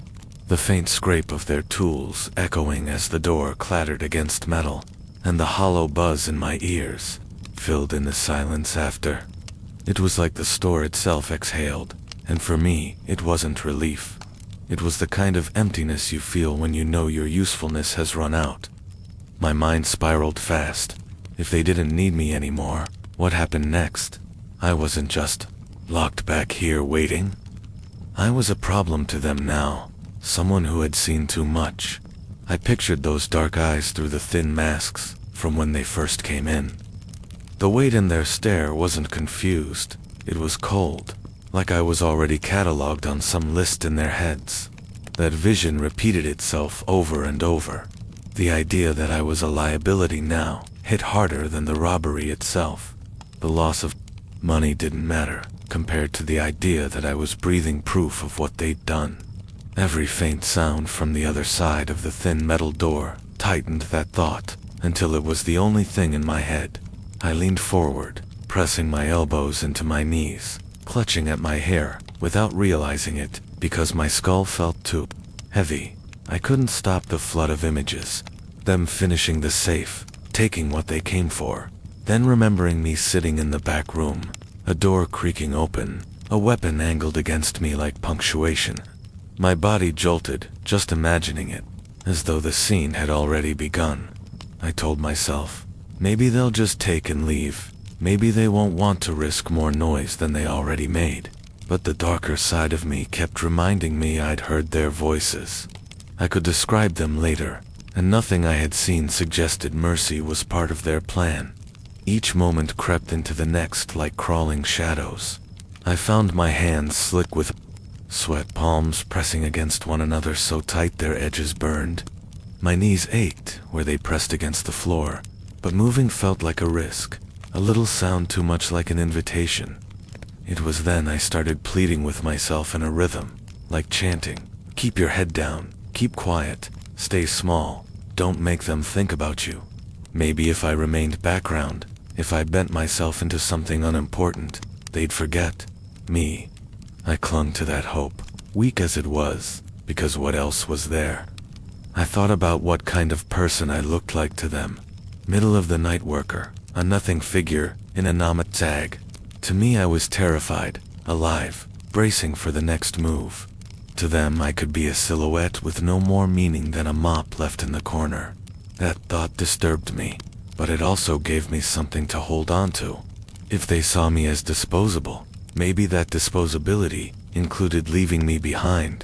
the faint scrape of their tools echoing as the door clattered against metal, and the hollow buzz in my ears filled in the silence after. It was like the store itself exhaled, and for me, it wasn't relief. It was the kind of emptiness you feel when you know your usefulness has run out. My mind spiraled fast. If they didn't need me anymore, what happened next? I wasn't just locked back here waiting. I was a problem to them now, someone who had seen too much. I pictured those dark eyes through the thin masks from when they first came in. The weight in their stare wasn't confused, it was cold, like I was already catalogued on some list in their heads. That vision repeated itself over and over. The idea that I was a liability now hit harder than the robbery itself. The loss of money didn't matter compared to the idea that I was breathing proof of what they'd done. Every faint sound from the other side of the thin metal door tightened that thought until it was the only thing in my head. I leaned forward, pressing my elbows into my knees, clutching at my hair. Without realizing it, because my skull felt too heavy. I couldn't stop the flood of images. Them finishing the safe, taking what they came for, then remembering me sitting in the back room, a door creaking open, a weapon angled against me like punctuation. My body jolted, just imagining it, as though the scene had already begun. I told myself, maybe they'll just take and leave. Maybe they won't want to risk more noise than they already made. But the darker side of me kept reminding me I'd heard their voices. I could describe them later, and nothing I had seen suggested mercy was part of their plan. Each moment crept into the next like crawling shadows. I found my hands slick with sweat, palms pressing against one another so tight their edges burned. My knees ached where they pressed against the floor, but moving felt like a risk, a little sound too much like an invitation. It was then I started pleading with myself in a rhythm, like chanting, "Keep your head down, keep quiet, stay small, don't make them think about you." Maybe if I remained background, if I bent myself into something unimportant, they'd forget me. I clung to that hope, weak as it was, because what else was there? I thought about what kind of person I looked like to them. Middle of the night worker, a nothing figure in a Namat tag. To me I was terrified, alive, bracing for the next move. To them I could be a silhouette with no more meaning than a mop left in the corner. That thought disturbed me, but it also gave me something to hold on to. If they saw me as disposable, maybe that disposability included leaving me behind.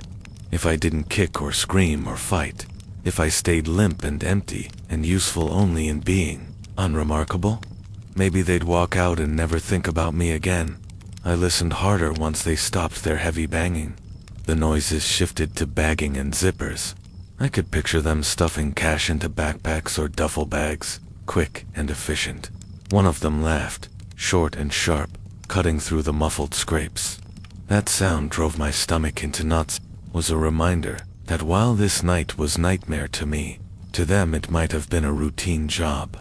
If I didn't kick or scream or fight, if I stayed limp and empty and useful only in being unremarkable, maybe they'd walk out and never think about me again. I listened harder once they stopped their heavy banging. The noises shifted to bagging and zippers. I could picture them stuffing cash into backpacks or duffel bags, quick and efficient. One of them laughed, short and sharp, cutting through the muffled scrapes. That sound drove my stomach into knots, was a reminder that while this night was nightmare to me, to them it might have been a routine job.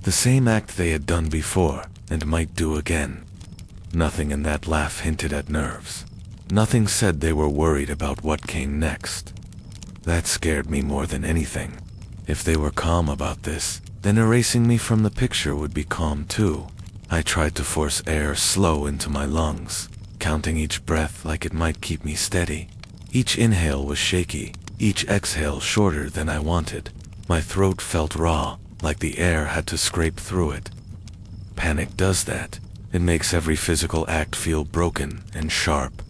The same act they had done before, and might do again. Nothing in that laugh hinted at nerves. Nothing said they were worried about what came next. That scared me more than anything. If they were calm about this, then erasing me from the picture would be calm too. I tried to force air slow into my lungs, counting each breath like it might keep me steady. Each inhale was shaky, each exhale shorter than I wanted. My throat felt raw, like the air had to scrape through it. Panic does that. It makes every physical act feel broken and sharp.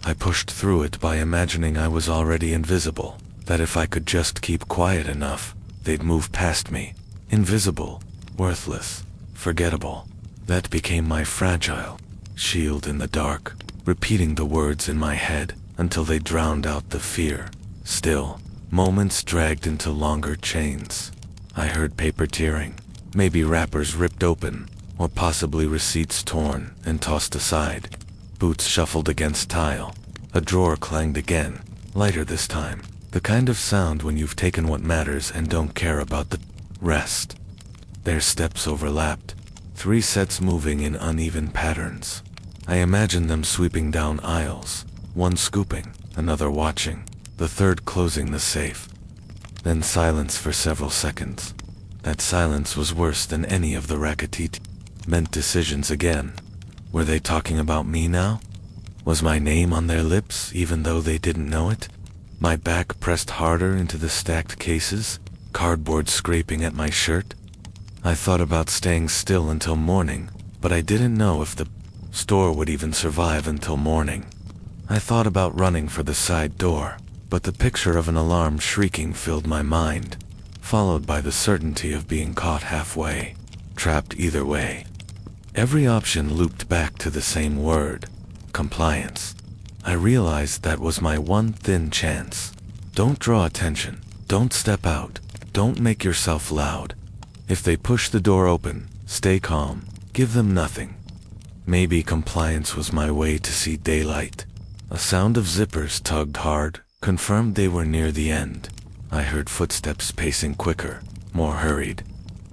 I pushed through it by imagining I was already invisible, that if I could just keep quiet enough, they'd move past me. Invisible, worthless, forgettable. That became my fragile shield in the dark, repeating the words in my head until they drowned out the fear. Still, moments dragged into longer chains. I heard paper tearing, maybe wrappers ripped open, or possibly receipts torn and tossed aside. Boots shuffled against tile. A drawer clanged again, lighter this time. The kind of sound when you've taken what matters and don't care about the rest. Their steps overlapped, 3 sets moving in uneven patterns. I imagined them sweeping down aisles, one scooping, another watching, the third closing the safe. Then silence for several seconds. That silence was worse than any of the rackety meant decisions again. Were they talking about me now? Was my name on their lips even though they didn't know it? My back pressed harder into the stacked cases, cardboard scraping at my shirt. I thought about staying still until morning, but I didn't know if the store would even survive until morning. I thought about running for the side door, but the picture of an alarm shrieking filled my mind, followed by the certainty of being caught halfway, trapped either way. Every option looped back to the same word, compliance. I realized that was my one thin chance. Don't draw attention, don't step out, don't make yourself loud. If they push the door open, stay calm, give them nothing. Maybe compliance was my way to see daylight. A sound of zippers tugged hard, confirmed they were near the end. I heard footsteps pacing quicker, more hurried.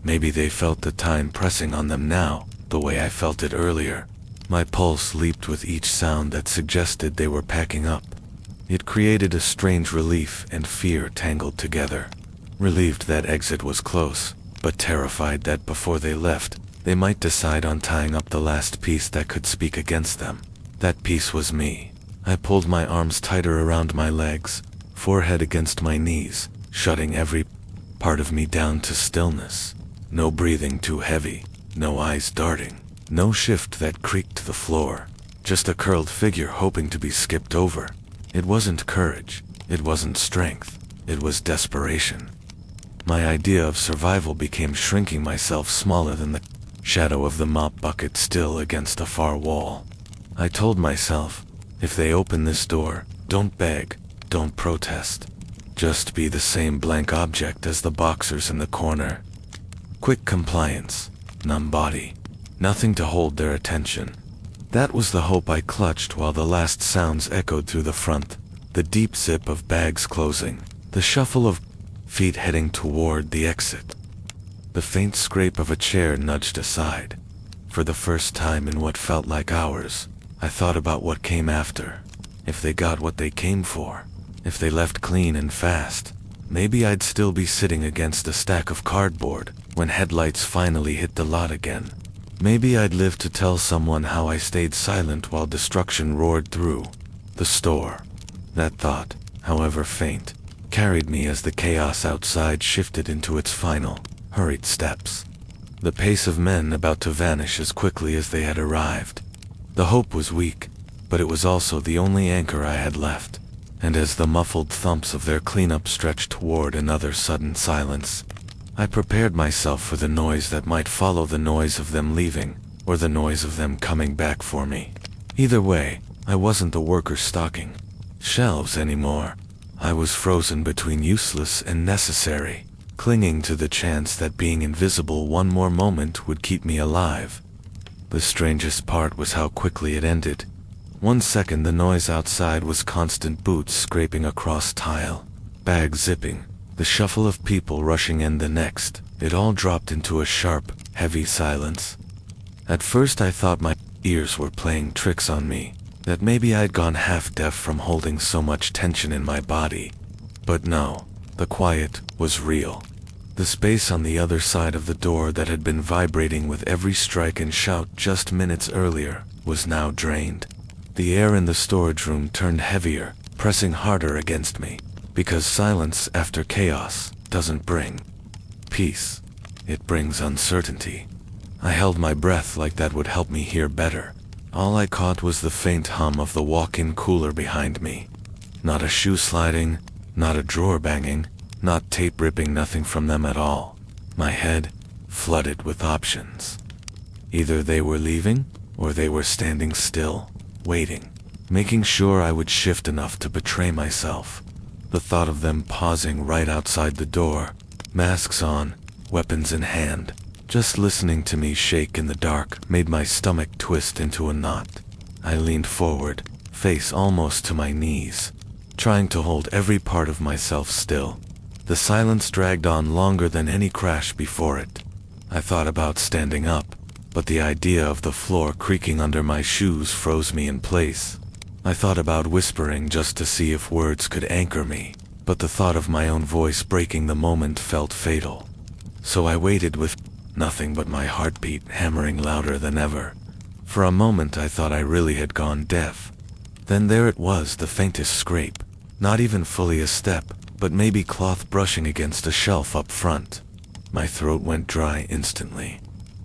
Maybe they felt the time pressing on them now, the way I felt it earlier. My pulse leaped with each sound that suggested they were packing up. It created a strange relief and fear tangled together. Relieved that exit was close, but terrified that before they left, they might decide on tying up the last piece that could speak against them. That piece was me. I pulled my arms tighter around my legs, forehead against my knees, shutting every part of me down to stillness. No breathing too heavy, no eyes darting, no shift that creaked the floor. Just a curled figure hoping to be skipped over. It wasn't courage, it wasn't strength, it was desperation. My idea of survival became shrinking myself smaller than the shadow of the mop bucket still against a far wall. I told myself, if they open this door, don't beg, don't protest. Just be the same blank object as the boxers in the corner. Quick compliance, numb body, nothing to hold their attention. That was the hope I clutched while the last sounds echoed through the front, the deep zip of bags closing, the shuffle of feet heading toward the exit. The faint scrape of a chair nudged aside. For the first time in what felt like hours, I thought about what came after. If they got what they came for, if they left clean and fast, maybe I'd still be sitting against a stack of cardboard when headlights finally hit the lot again. Maybe I'd live to tell someone how I stayed silent while destruction roared through the store. That thought, however faint, carried me as the chaos outside shifted into its final, hurried steps. The pace of men about to vanish as quickly as they had arrived. The hope was weak, but it was also the only anchor I had left. And as the muffled thumps of their cleanup stretched toward another sudden silence, I prepared myself for the noise that might follow the noise of them leaving, or the noise of them coming back for me. Either way, I wasn't the worker stocking shelves anymore. I was frozen between useless and necessary, clinging to the chance that being invisible one more moment would keep me alive. The strangest part was how quickly it ended. 1 second the noise outside was constant boots scraping across tile, bags zipping, the shuffle of people rushing in. The next, it all dropped into a sharp, heavy silence. At first I thought my ears were playing tricks on me, that maybe I'd gone half-deaf from holding so much tension in my body. But no, the quiet was real. The space on the other side of the door that had been vibrating with every strike and shout just minutes earlier was now drained. The air in the storage room turned heavier, pressing harder against me, because silence after chaos doesn't bring peace. It brings uncertainty. I held my breath like that would help me hear better. All I caught was the faint hum of the walk-in cooler behind me. Not a shoe sliding, not a drawer banging, not tape ripping, nothing from them at all. My head flooded with options. Either they were leaving, or they were standing still, waiting, making sure I would shift enough to betray myself. The thought of them pausing right outside the door, masks on, weapons in hand, just listening to me shake in the dark, made my stomach twist into a knot. I leaned forward, face almost to my knees, trying to hold every part of myself still. The silence dragged on longer than any crash before it. I thought about standing up, but the idea of the floor creaking under my shoes froze me in place. I thought about whispering just to see if words could anchor me, but the thought of my own voice breaking the moment felt fatal. So I waited with nothing but my heartbeat hammering louder than ever. For a moment I thought I really had gone deaf. Then there it was, the faintest scrape, not even fully a step, but maybe cloth brushing against a shelf up front. My throat went dry instantly.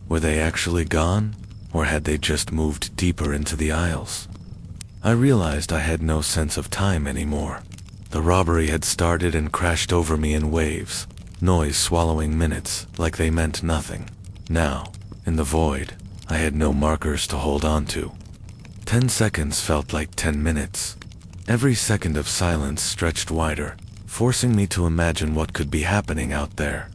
Were they actually gone, or had they just moved deeper into the aisles? I realized I had no sense of time anymore. The robbery had started and crashed over me in waves, noise swallowing minutes like they meant nothing. Now, in the void, I had no markers to hold on to. 10 seconds felt like 10 minutes. Every second of silence stretched wider, forcing me to imagine what could be happening out there.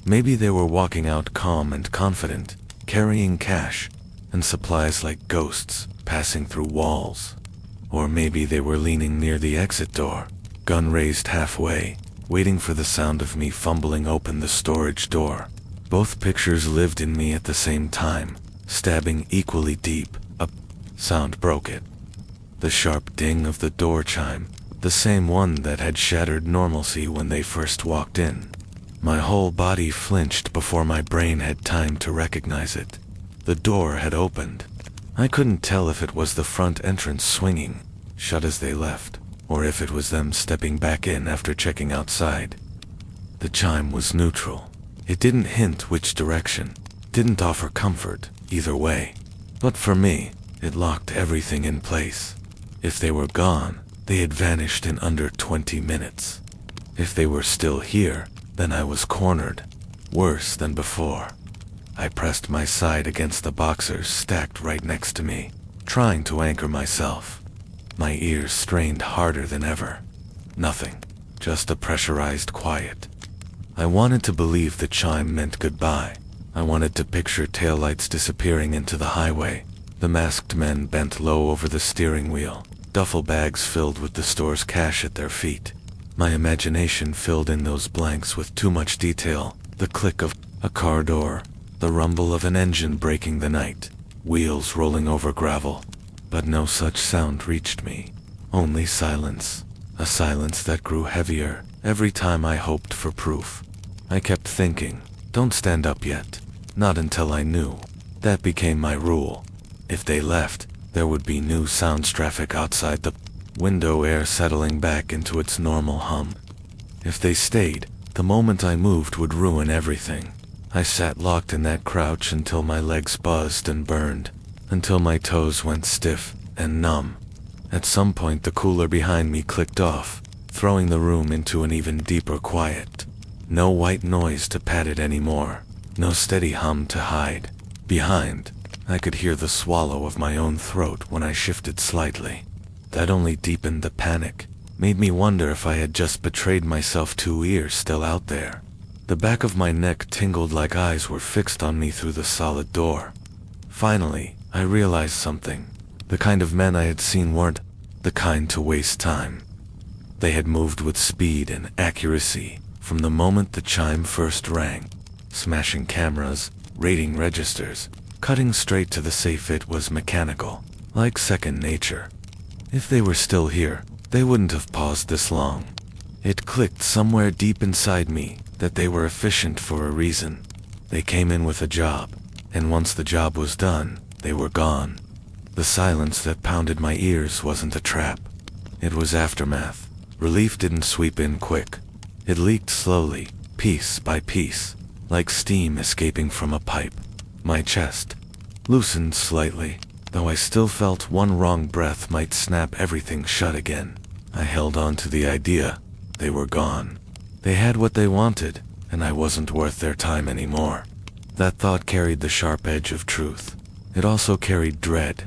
Maybe they were walking out calm and confident, carrying cash and supplies like ghosts passing through walls. Or maybe they were leaning near the exit door, gun raised halfway, waiting for the sound of me fumbling open the storage door. Both pictures lived in me at the same time, stabbing equally deep. A sound broke it. The sharp ding of the door chime, The same one that had shattered normalcy when they first walked in. My whole body flinched before my brain had time to recognize it. The door had opened. I couldn't tell if it was the front entrance swinging shut as they left, or if it was them stepping back in after checking outside. The chime was neutral. It didn't hint which direction, didn't offer comfort either way. But for me, it locked everything in place. If they were gone, they had vanished in under 20 minutes. If they were still here, then I was cornered, worse than before. I pressed my side against the boxers stacked right next to me, trying to anchor myself. My ears strained harder than ever. Nothing, just a pressurized quiet. I wanted to believe the chime meant goodbye. I wanted to picture taillights disappearing into the highway, the masked men bent low over the steering wheel, duffel bags filled with the store's cash at their feet. My imagination filled in those blanks with too much detail, the click of a car door, the rumble of an engine breaking the night, wheels rolling over gravel. But no such sound reached me, only silence, a silence that grew heavier every time I hoped for proof. I kept thinking, don't stand up yet, not until I knew. That became my rule. If they left, there would be new sounds, traffic outside the window, air settling back into its normal hum. If they stayed, the moment I moved would ruin everything. I sat locked in that crouch until my legs buzzed and burned, until my toes went stiff and numb. At some point the cooler behind me clicked off, throwing the room into an even deeper quiet. No white noise to pad it anymore, no steady hum to hide. Behind, I could hear the swallow of my own throat when I shifted slightly. That only deepened the panic, made me wonder if I had just betrayed myself. 2 ears still out there. The back of my neck tingled like eyes were fixed on me through the solid door. Finally, I realized something. The kind of men I had seen weren't the kind to waste time. They had moved with speed and accuracy from the moment the chime first rang, smashing cameras, raiding registers, cutting straight to the safe. It was mechanical, like second nature. If they were still here, they wouldn't have paused this long. It clicked somewhere deep inside me that they were efficient for a reason. They came in with a job, and once the job was done, they were gone. The silence that pounded my ears wasn't a trap. It was aftermath. Relief didn't sweep in quick. It leaked slowly, piece by piece, like steam escaping from a pipe. My chest loosened slightly, though I still felt one wrong breath might snap everything shut again. I held on to the idea. They were gone. They had what they wanted, and I wasn't worth their time anymore. That thought carried the sharp edge of truth. It also carried dread,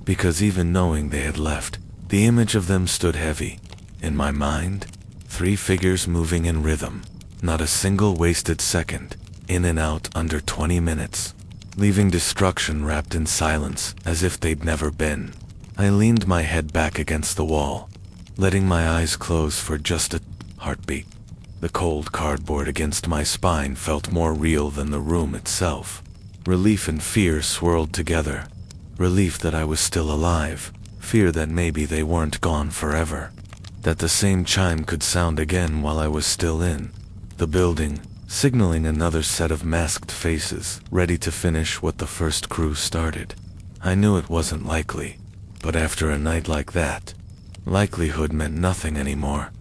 because even knowing they had left, the image of them stood heavy. In my mind, 3 figures moving in rhythm, not a single wasted second, in and out under 20 minutes, leaving destruction wrapped in silence as if they'd never been. I leaned my head back against the wall, letting my eyes close for just a heartbeat. The cold cardboard against my spine felt more real than the room itself. Relief and fear swirled together. Relief that I was still alive, fear that maybe they weren't gone forever, that the same chime could sound again while I was still in the building, signaling another set of masked faces, ready to finish what the first crew started. I knew it wasn't likely, but after a night like that, likelihood meant nothing anymore.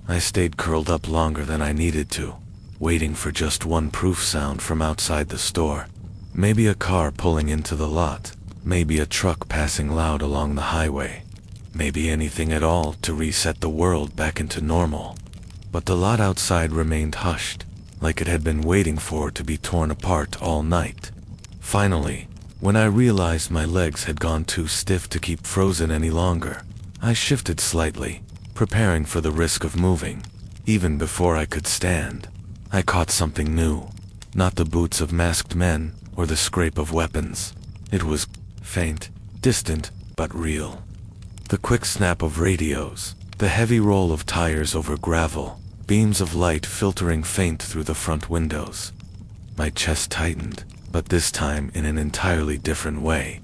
I stayed curled up longer than I needed to, waiting for just one proof sound from outside the store. Maybe a car pulling into the lot, maybe a truck passing loud along the highway, maybe anything at all to reset the world back into normal. But the lot outside remained hushed, like it had been waiting for it to be torn apart all night. Finally, when I realized my legs had gone too stiff to keep frozen any longer, I shifted slightly, preparing for the risk of moving. Even before I could stand, I caught something new. Not the boots of masked men, or the scrape of weapons. It was faint, distant, but real. The quick snap of radios, the heavy roll of tires over gravel, beams of light filtering faint through the front windows. My chest tightened, but this time in an entirely different way.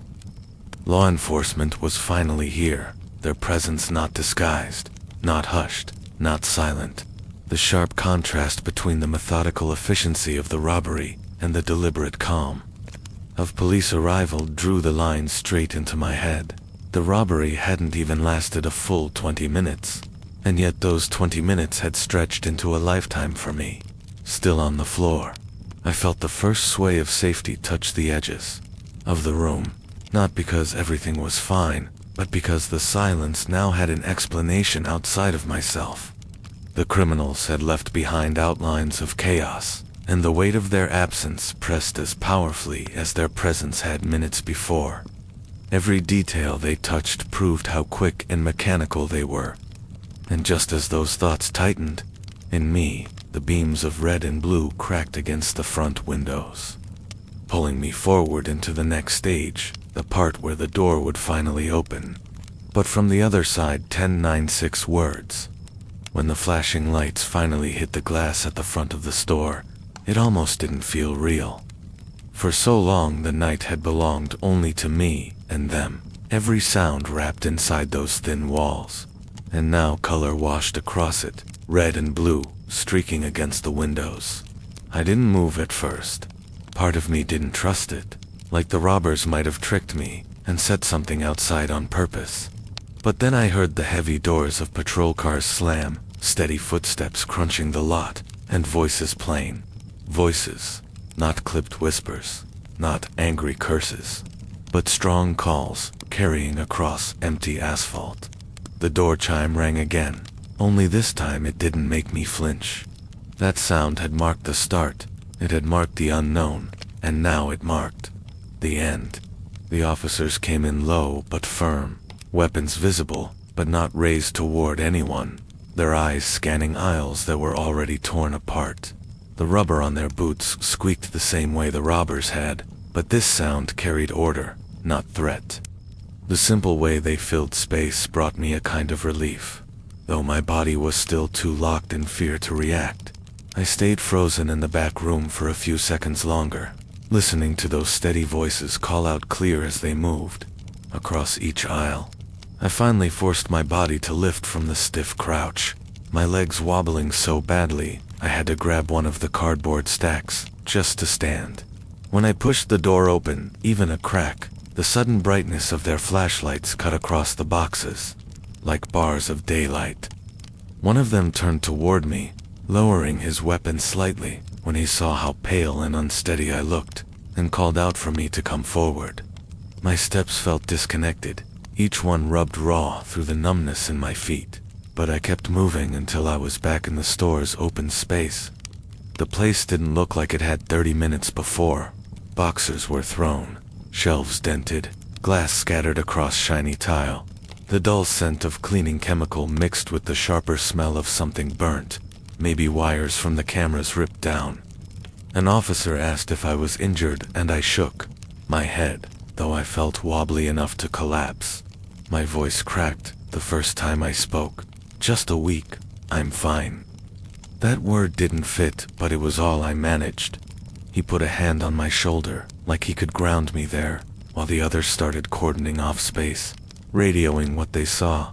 Law enforcement was finally here, their presence not disguised. Not hushed, not silent. The sharp contrast between the methodical efficiency of the robbery and the deliberate calm of police arrival drew the line straight into my head. The robbery hadn't even lasted a full 20 minutes, and yet those 20 minutes had stretched into a lifetime for me. Still on the floor, I felt the first sway of safety touch the edges of the room, not because everything was fine, but because the silence now had an explanation outside of myself. The criminals had left behind outlines of chaos, and the weight of their absence pressed as powerfully as their presence had minutes before. Every detail they touched proved how quick and mechanical they were. And just as those thoughts tightened, in me, the beams of red and blue cracked against the front windows, pulling me forward into the next stage, the part where the door would finally open. But from the other side, 1096 words. When the flashing lights finally hit the glass at the front of the store, it almost didn't feel real. For so long the night had belonged only to me and them, every sound wrapped inside those thin walls. And now color washed across it, red and blue, streaking against the windows. I didn't move at first. Part of me didn't trust it, like the robbers might have tricked me and set something outside on purpose. But then I heard the heavy doors of patrol cars slam, steady footsteps crunching the lot, and voices plain. Voices, not clipped whispers, not angry curses, but strong calls carrying across empty asphalt. The door chime rang again, only this time it didn't make me flinch. That sound had marked the start, it had marked the unknown, and now it marked the end. The officers came in low but firm, weapons visible but not raised toward anyone, their eyes scanning aisles that were already torn apart. The rubber on their boots squeaked the same way the robbers had, but this sound carried order, not threat. The simple way they filled space brought me a kind of relief. Though my body was still too locked in fear to react, I stayed frozen in the back room for a few seconds longer, listening to those steady voices call out clear as they moved across each aisle. I finally forced my body to lift from the stiff crouch, my legs wobbling so badly I had to grab one of the cardboard stacks just to stand. When I pushed the door open, even a crack, the sudden brightness of their flashlights cut across the boxes, like bars of daylight. One of them turned toward me, lowering his weapon slightly when he saw how pale and unsteady I looked, and called out for me to come forward. My steps felt disconnected, each one rubbed raw through the numbness in my feet, but I kept moving until I was back in the store's open space. The place didn't look like it had 30 minutes before. Boxes were thrown, shelves dented, glass scattered across shiny tile. The dull scent of cleaning chemical mixed with the sharper smell of something burnt, maybe wires from the cameras ripped down. An officer asked if I was injured and I shook my head, though I felt wobbly enough to collapse. My voice cracked the first time I spoke. Just a week, I'm fine. That word didn't fit, but it was all I managed. He put a hand on my shoulder, like he could ground me there, while the others started cordoning off space, radioing what they saw.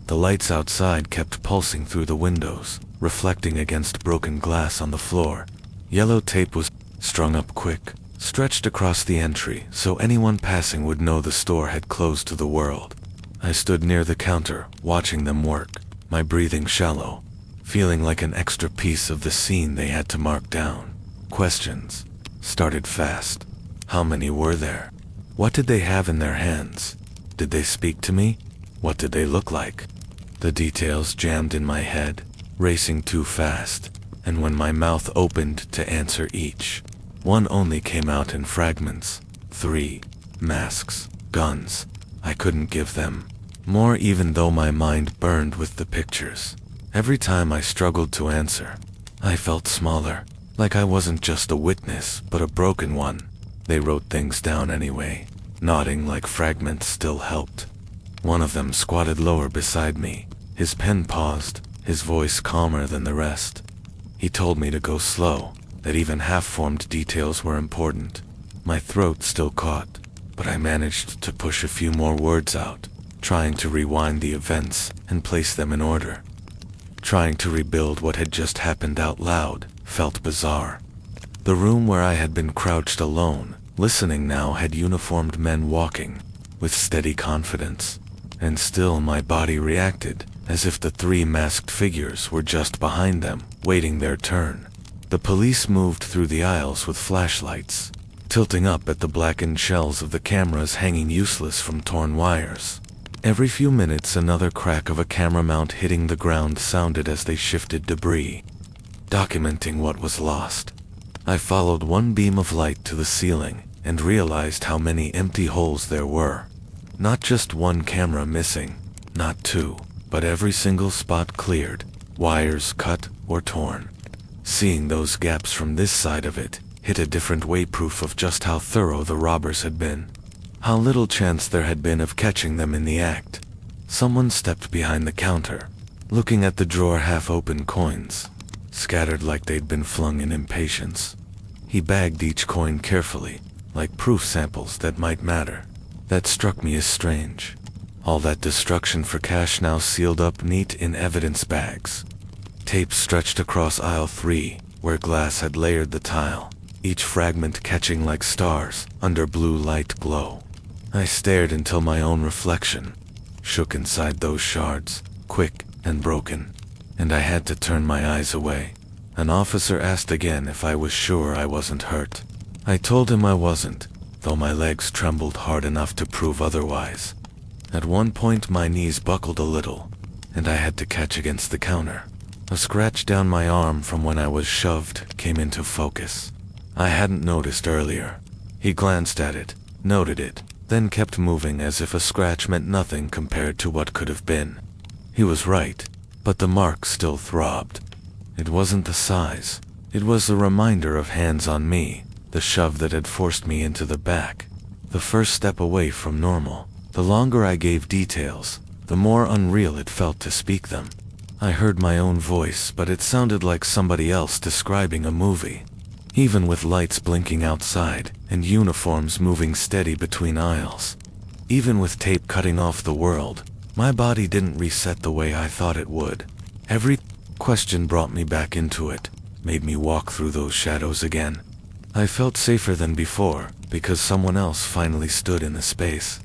The lights outside kept pulsing through the windows, reflecting against broken glass on the floor. Yellow tape was strung up quick, stretched across the entry so anyone passing would know the store had closed to the world. I stood near the counter, watching them work, my breathing shallow, feeling like an extra piece of the scene they had to mark down. Questions started fast. How many were there? What did they have in their hands? Did they speak to me? What did they look like? The details jammed in my head, racing too fast, and when my mouth opened to answer each, one only came out in fragments. 3 masks, guns. I couldn't give them more, even though my mind burned with the pictures. Every time I struggled to answer, I felt smaller, like I wasn't just a witness, but a broken one. They wrote things down anyway, nodding like fragments still helped. One of them squatted lower beside me. His pen paused, his voice calmer than the rest. He told me to go slow, that even half-formed details were important. My throat still caught, but I managed to push a few more words out. trying to rewind the events and place them in order. Trying to rebuild what had just happened out loud felt bizarre. The room where I had been crouched alone, listening now, had uniformed men walking, with steady confidence, and still my body reacted, as if the three masked figures were just behind them, waiting their turn. The police moved through the aisles with flashlights, tilting up at the blackened shells of the cameras hanging useless from torn wires. Every few minutes another crack of a camera mount hitting the ground sounded as they shifted debris, documenting what was lost. I followed one beam of light to the ceiling and realized how many empty holes there were. Not just one camera missing, not two, but every single spot cleared, wires cut or torn. Seeing those gaps from this side of it hit a different way, proof of just how thorough the robbers had been. How little chance there had been of catching them in the act. Someone stepped behind the counter, looking at the drawer half-open coins, scattered like they'd been flung in impatience. He bagged each coin carefully, like proof samples that might matter. That struck me as strange. All that destruction for cash now sealed up neat in evidence bags. Tape stretched across aisle 3, where glass had layered the tile, each fragment catching like stars under blue light glow. I stared until my own reflection shook inside those shards, quick and broken, and I had to turn my eyes away. An officer asked again if I was sure I wasn't hurt. I told him I wasn't, though my legs trembled hard enough to prove otherwise. At one point my knees buckled a little, and I had to catch against the counter. A scratch down my arm from when I was shoved came into focus. I hadn't noticed earlier. He glanced at it, noted it, then kept moving as if a scratch meant nothing compared to what could have been. He was right, but the mark still throbbed. It wasn't the size. It was the reminder of hands on me, the shove that had forced me into the back. The first step away from normal. The longer I gave details, the more unreal it felt to speak them. I heard my own voice, but it sounded like somebody else describing a movie. Even with lights blinking outside, and uniforms moving steady between aisles. Even with tape cutting off the world, my body didn't reset the way I thought it would. Every question brought me back into it, made me walk through those shadows again. I felt safer than before, because someone else finally stood in the space.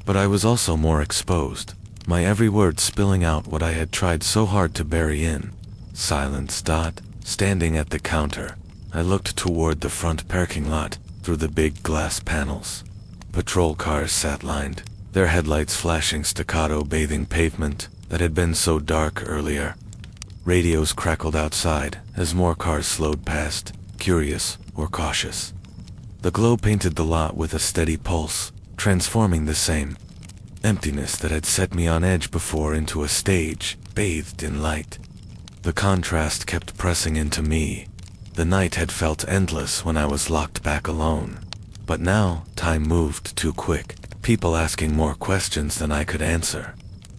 But I was also more exposed, my every word spilling out what I had tried so hard to bury in. Silence. Standing at the counter, I looked toward the front parking lot, through the big glass panels. Patrol cars sat lined, their headlights flashing staccato, bathing pavement that had been so dark earlier. Radios crackled outside as more cars slowed past, curious or cautious. The glow painted the lot with a steady pulse, transforming the same emptiness that had set me on edge before into a stage bathed in light. The contrast kept pressing into me. The night had felt endless when I was locked back alone. But now, time moved too quick, people asking more questions than I could answer.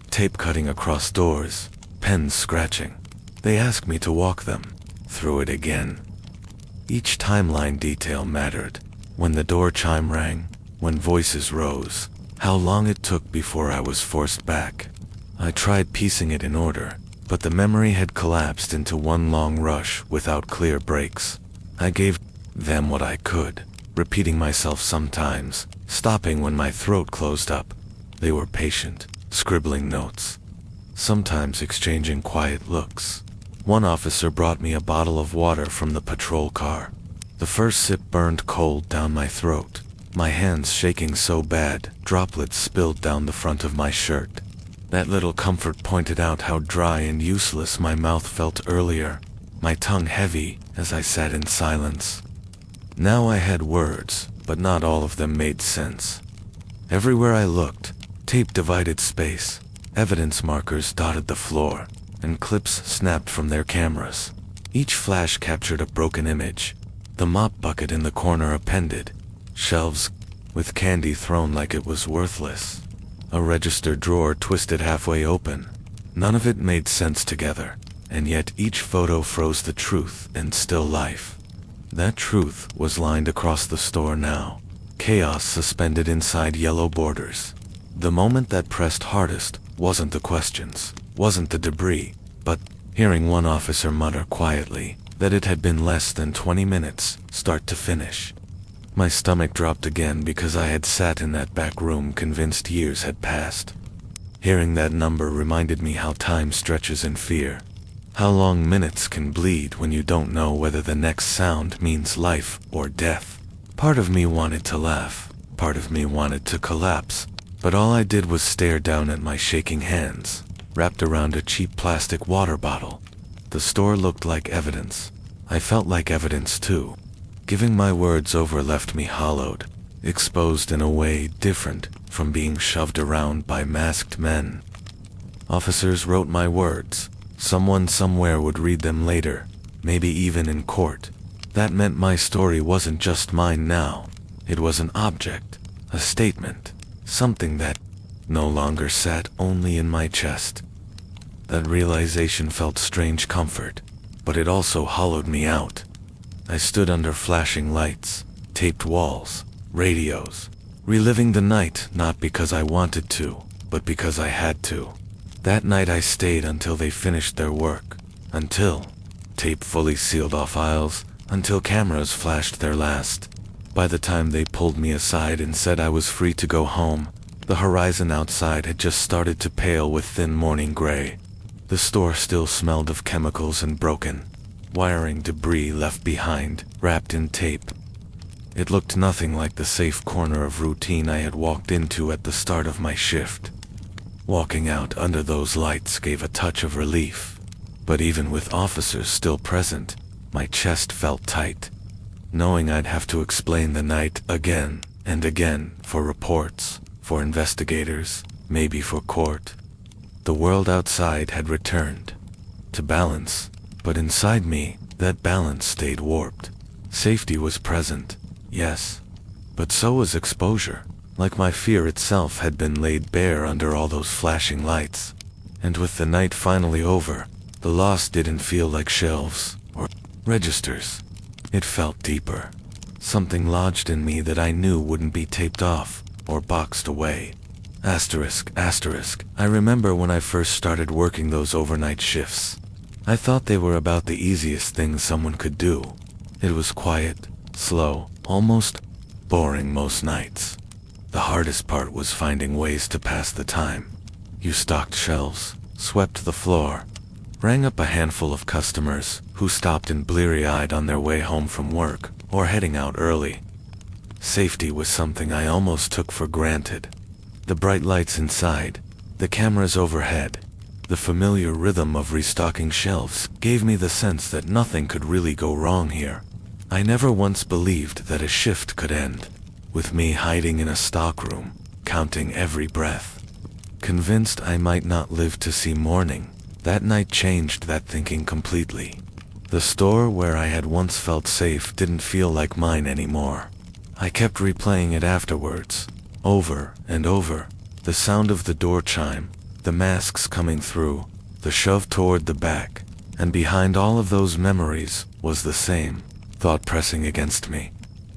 Tape cutting across doors, pens scratching. They asked me to walk them through it again. Each timeline detail mattered. When the door chime rang, when voices rose, how long it took before I was forced back. I tried piecing it in order, but the memory had collapsed into one long rush without clear breaks. I gave them what I could, repeating myself sometimes, stopping when my throat closed up. They were patient, scribbling notes, sometimes exchanging quiet looks. One officer brought me a bottle of water from the patrol car. The first sip burned cold down my throat, my hands shaking so bad, droplets spilled down the front of my shirt. That little comfort pointed out how dry and useless my mouth felt earlier, my tongue heavy as I sat in silence. Now I had words, but not all of them made sense. Everywhere I looked, tape divided space, evidence markers dotted the floor, and clips snapped from their cameras. Each flash captured a broken image. The mop bucket in the corner appended, shelves with candy thrown like it was worthless. A register drawer twisted halfway open. None of it made sense together, and yet each photo froze the truth in still life. That truth was lined across the store now, chaos suspended inside yellow borders. The moment that pressed hardest wasn't the questions, wasn't the debris, but hearing one officer mutter quietly that it had been less than 20 minutes, start to finish. My stomach dropped again because I had sat in that back room convinced years had passed. Hearing that number reminded me how time stretches in fear. How long minutes can bleed when you don't know whether the next sound means life or death. Part of me wanted to laugh, part of me wanted to collapse, but all I did was stare down at my shaking hands, wrapped around a cheap plastic water bottle. The store looked like evidence. I felt like evidence too. Giving my words over left me hollowed, exposed in a way different from being shoved around by masked men. Officers wrote my words. Someone somewhere would read them later, maybe even in court. That meant my story wasn't just mine now. It was an object, a statement, something that no longer sat only in my chest. That realization felt strange comfort, but it also hollowed me out. I stood under flashing lights, taped walls, radios, reliving the night not because I wanted to, but because I had to. That night I stayed until they finished their work, until tape fully sealed off aisles, until cameras flashed their last. By the time they pulled me aside and said I was free to go home, the horizon outside had just started to pale with thin morning gray. The store still smelled of chemicals and broken wiring debris left behind, wrapped in tape. It looked nothing like the safe corner of routine I had walked into at the start of my shift. Walking out under those lights gave a touch of relief, but even with officers still present, my chest felt tight, knowing I'd have to explain the night again and again for reports, for investigators, maybe for court. The world outside had returned to balance, but inside me, that balance stayed warped. Safety was present, yes, but so was exposure. Like my fear itself had been laid bare under all those flashing lights. And with the night finally over, the loss didn't feel like shelves or registers. It felt deeper. Something lodged in me that I knew wouldn't be taped off or boxed away. Asterisk, asterisk. I remember when I first started working those overnight shifts. I thought they were about the easiest thing someone could do. It was quiet, slow, almost boring most nights. The hardest part was finding ways to pass the time. You stocked shelves, swept the floor, rang up a handful of customers who stopped in bleary-eyed on their way home from work or heading out early. Safety was something I almost took for granted. The bright lights inside, the cameras overhead, the familiar rhythm of restocking shelves gave me the sense that nothing could really go wrong here. I never once believed that a shift could end with me hiding in a stockroom, counting every breath. Convinced I might not live to see morning, that night changed that thinking completely. The store where I had once felt safe didn't feel like mine anymore. I kept replaying it afterwards, over and over. The sound of the door chime, the masks coming through, the shove toward the back, and behind all of those memories was the same thought pressing against me.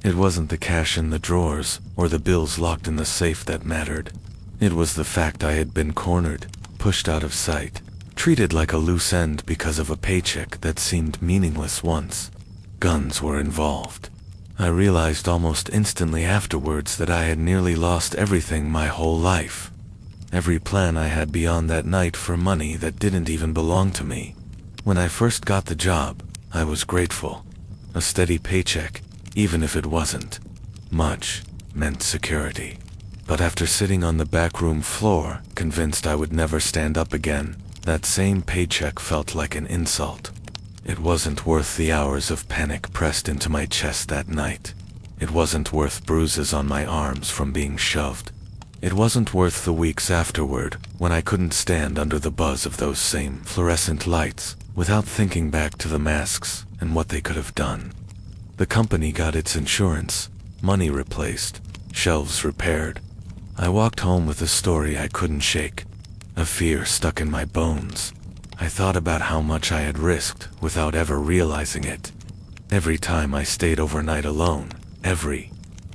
It wasn't the cash in the drawers or the bills locked in the safe that mattered. It was the fact I had been cornered, pushed out of sight, treated like a loose end because of a paycheck that seemed meaningless once. Guns were involved. I realized almost instantly afterwards that I had nearly lost everything my whole life. Every plan I had beyond that night for money that didn't even belong to me. When I first got the job, I was grateful. A steady paycheck, even if it wasn't much, meant security. But after sitting on the backroom floor, convinced I would never stand up again, that same paycheck felt like an insult. It wasn't worth the hours of panic pressed into my chest that night. It wasn't worth bruises on my arms from being shoved. It wasn't worth the weeks afterward when I couldn't stand under the buzz of those same fluorescent lights without thinking back to the masks and what they could have done. The company got its insurance, money replaced, shelves repaired. I walked home with a story I couldn't shake, a fear stuck in my bones. I thought about how much I had risked without ever realizing it. Every time I stayed overnight alone, every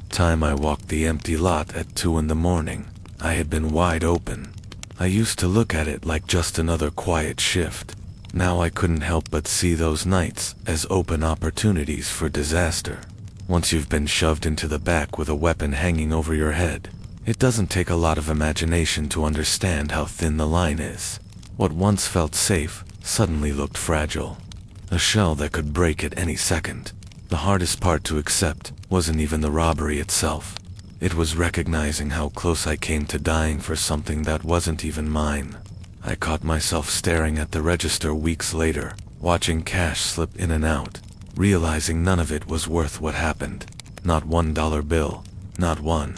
time I walked the empty lot at 2 in the morning, I had been wide open. I used to look at it like just another quiet shift. Now I couldn't help but see those nights as open opportunities for disaster. Once you've been shoved into the back with a weapon hanging over your head, it doesn't take a lot of imagination to understand how thin the line is. What once felt safe suddenly looked fragile. A shell that could break at any second. The hardest part to accept wasn't even the robbery itself. It was recognizing how close I came to dying for something that wasn't even mine. I caught myself staring at the register weeks later, watching cash slip in and out, realizing none of it was worth what happened. Not $1 bill, not one.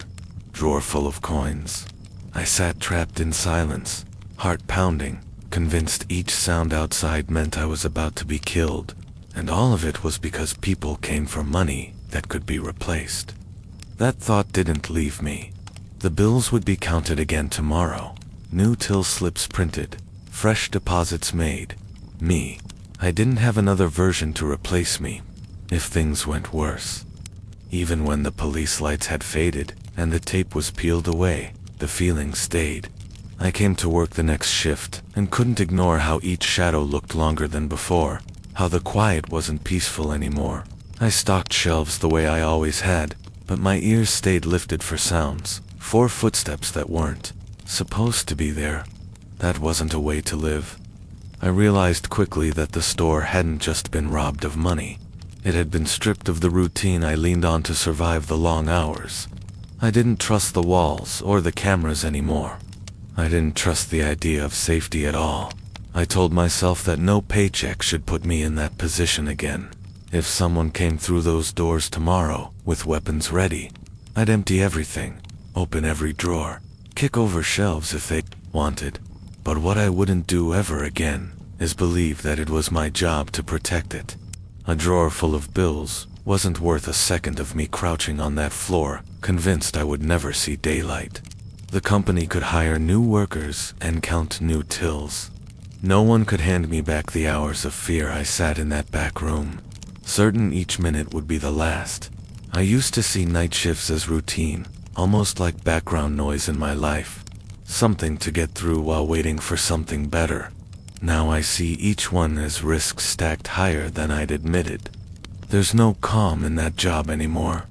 Drawer full of coins. I sat trapped in silence, heart pounding, convinced each sound outside meant I was about to be killed. And all of it was because people came for money that could be replaced. That thought didn't leave me. The bills would be counted again tomorrow. New till slips printed. Fresh deposits made. Me. I didn't have another version to replace me if things went worse. Even when the police lights had faded and the tape was peeled away, the feeling stayed. I came to work the next shift and couldn't ignore how each shadow looked longer than before, how the quiet wasn't peaceful anymore. I stocked shelves the way I always had, but my ears stayed lifted for sounds, for footsteps that weren't supposed to be there. That wasn't a way to live. I realized quickly that the store hadn't just been robbed of money. It had been stripped of the routine I leaned on to survive the long hours. I didn't trust the walls or the cameras anymore. I didn't trust the idea of safety at all. I told myself that no paycheck should put me in that position again. If someone came through those doors tomorrow with weapons ready, I'd empty everything, open every drawer, kick over shelves if they wanted. But what I wouldn't do ever again is believe that it was my job to protect it. A drawer full of bills wasn't worth a second of me crouching on that floor, convinced I would never see daylight. The company could hire new workers and count new tills. No one could hand me back the hours of fear I sat in that back room, certain each minute would be the last. I used to see night shifts as routine, almost like background noise in my life. Something to get through while waiting for something better. Now I see each one as risks stacked higher than I'd admitted. There's no calm in that job anymore.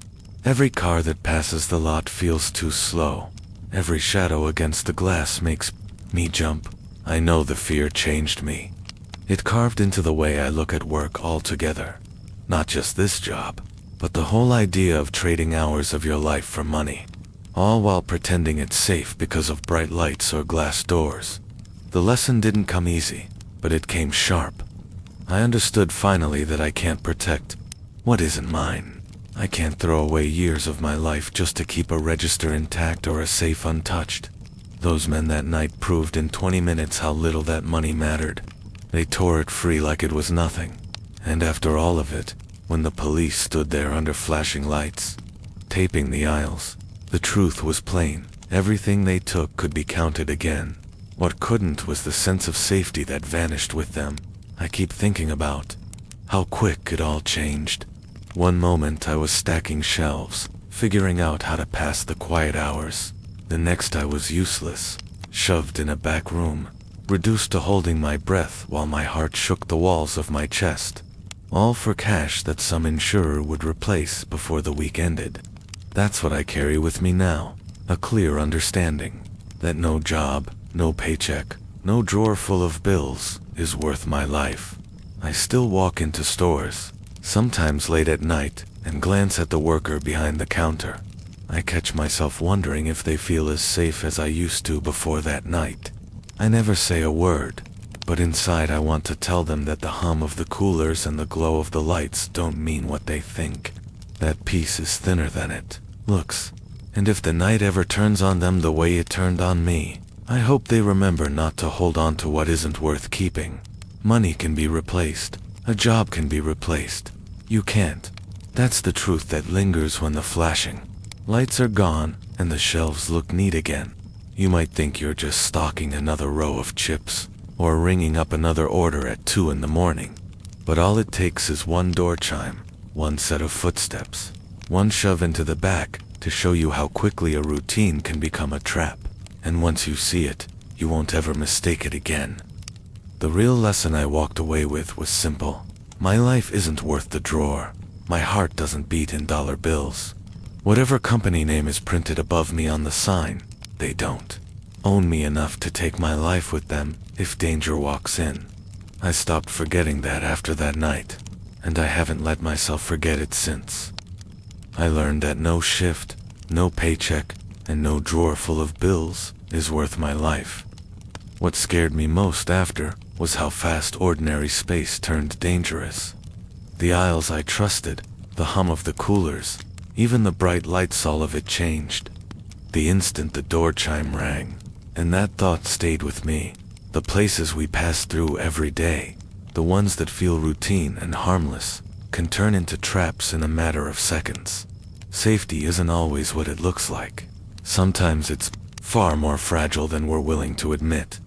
Every car that passes the lot feels too slow. Every shadow against the glass makes me jump. I know the fear changed me. It carved into the way I look at work altogether. Not just this job, but the whole idea of trading hours of your life for money. All while pretending it's safe because of bright lights or glass doors. The lesson didn't come easy, but it came sharp. I understood finally that I can't protect what isn't mine. I can't throw away years of my life just to keep a register intact or a safe untouched. Those men that night proved in 20 minutes how little that money mattered. They tore it free like it was nothing. And after all of it, when the police stood there under flashing lights, taping the aisles, the truth was plain. Everything they took could be counted again. What couldn't was the sense of safety that vanished with them. I keep thinking about how quick it all changed. One moment I was stacking shelves, figuring out how to pass the quiet hours. The next I was useless, shoved in a back room, reduced to holding my breath while my heart shook the walls of my chest. All for cash that some insurer would replace before the week ended. That's what I carry with me now, a clear understanding that no job, no paycheck, no drawer full of bills is worth my life. I still walk into stores, sometimes late at night, and glance at the worker behind the counter. I catch myself wondering if they feel as safe as I used to before that night. I never say a word, but inside I want to tell them that the hum of the coolers and the glow of the lights don't mean what they think. That peace is thinner than it looks. And if the night ever turns on them the way it turned on me, I hope they remember not to hold on to what isn't worth keeping. Money can be replaced. A job can be replaced. You can't. That's the truth that lingers when the flashing lights are gone and the shelves look neat again. You might think you're just stocking another row of chips or ringing up another order at 2 in the morning. But all it takes is one door chime, one set of footsteps, one shove into the back to show you how quickly a routine can become a trap. and once you see it, you won't ever mistake it again. The real lesson I walked away with was simple. My life isn't worth the drawer. My heart doesn't beat in dollar bills. Whatever company name is printed above me on the sign, they don't own me enough to take my life with them if danger walks in. I stopped forgetting that after that night, and I haven't let myself forget it since. I learned that no shift, no paycheck, and no drawer full of bills is worth my life. What scared me most after was how fast ordinary space turned dangerous. The aisles I trusted, the hum of the coolers, even the bright lights, all of it changed. The instant the door chime rang, and that thought stayed with me. The places we pass through every day, the ones that feel routine and harmless, can turn into traps in a matter of seconds. Safety isn't always what it looks like. Sometimes it's far more fragile than we're willing to admit.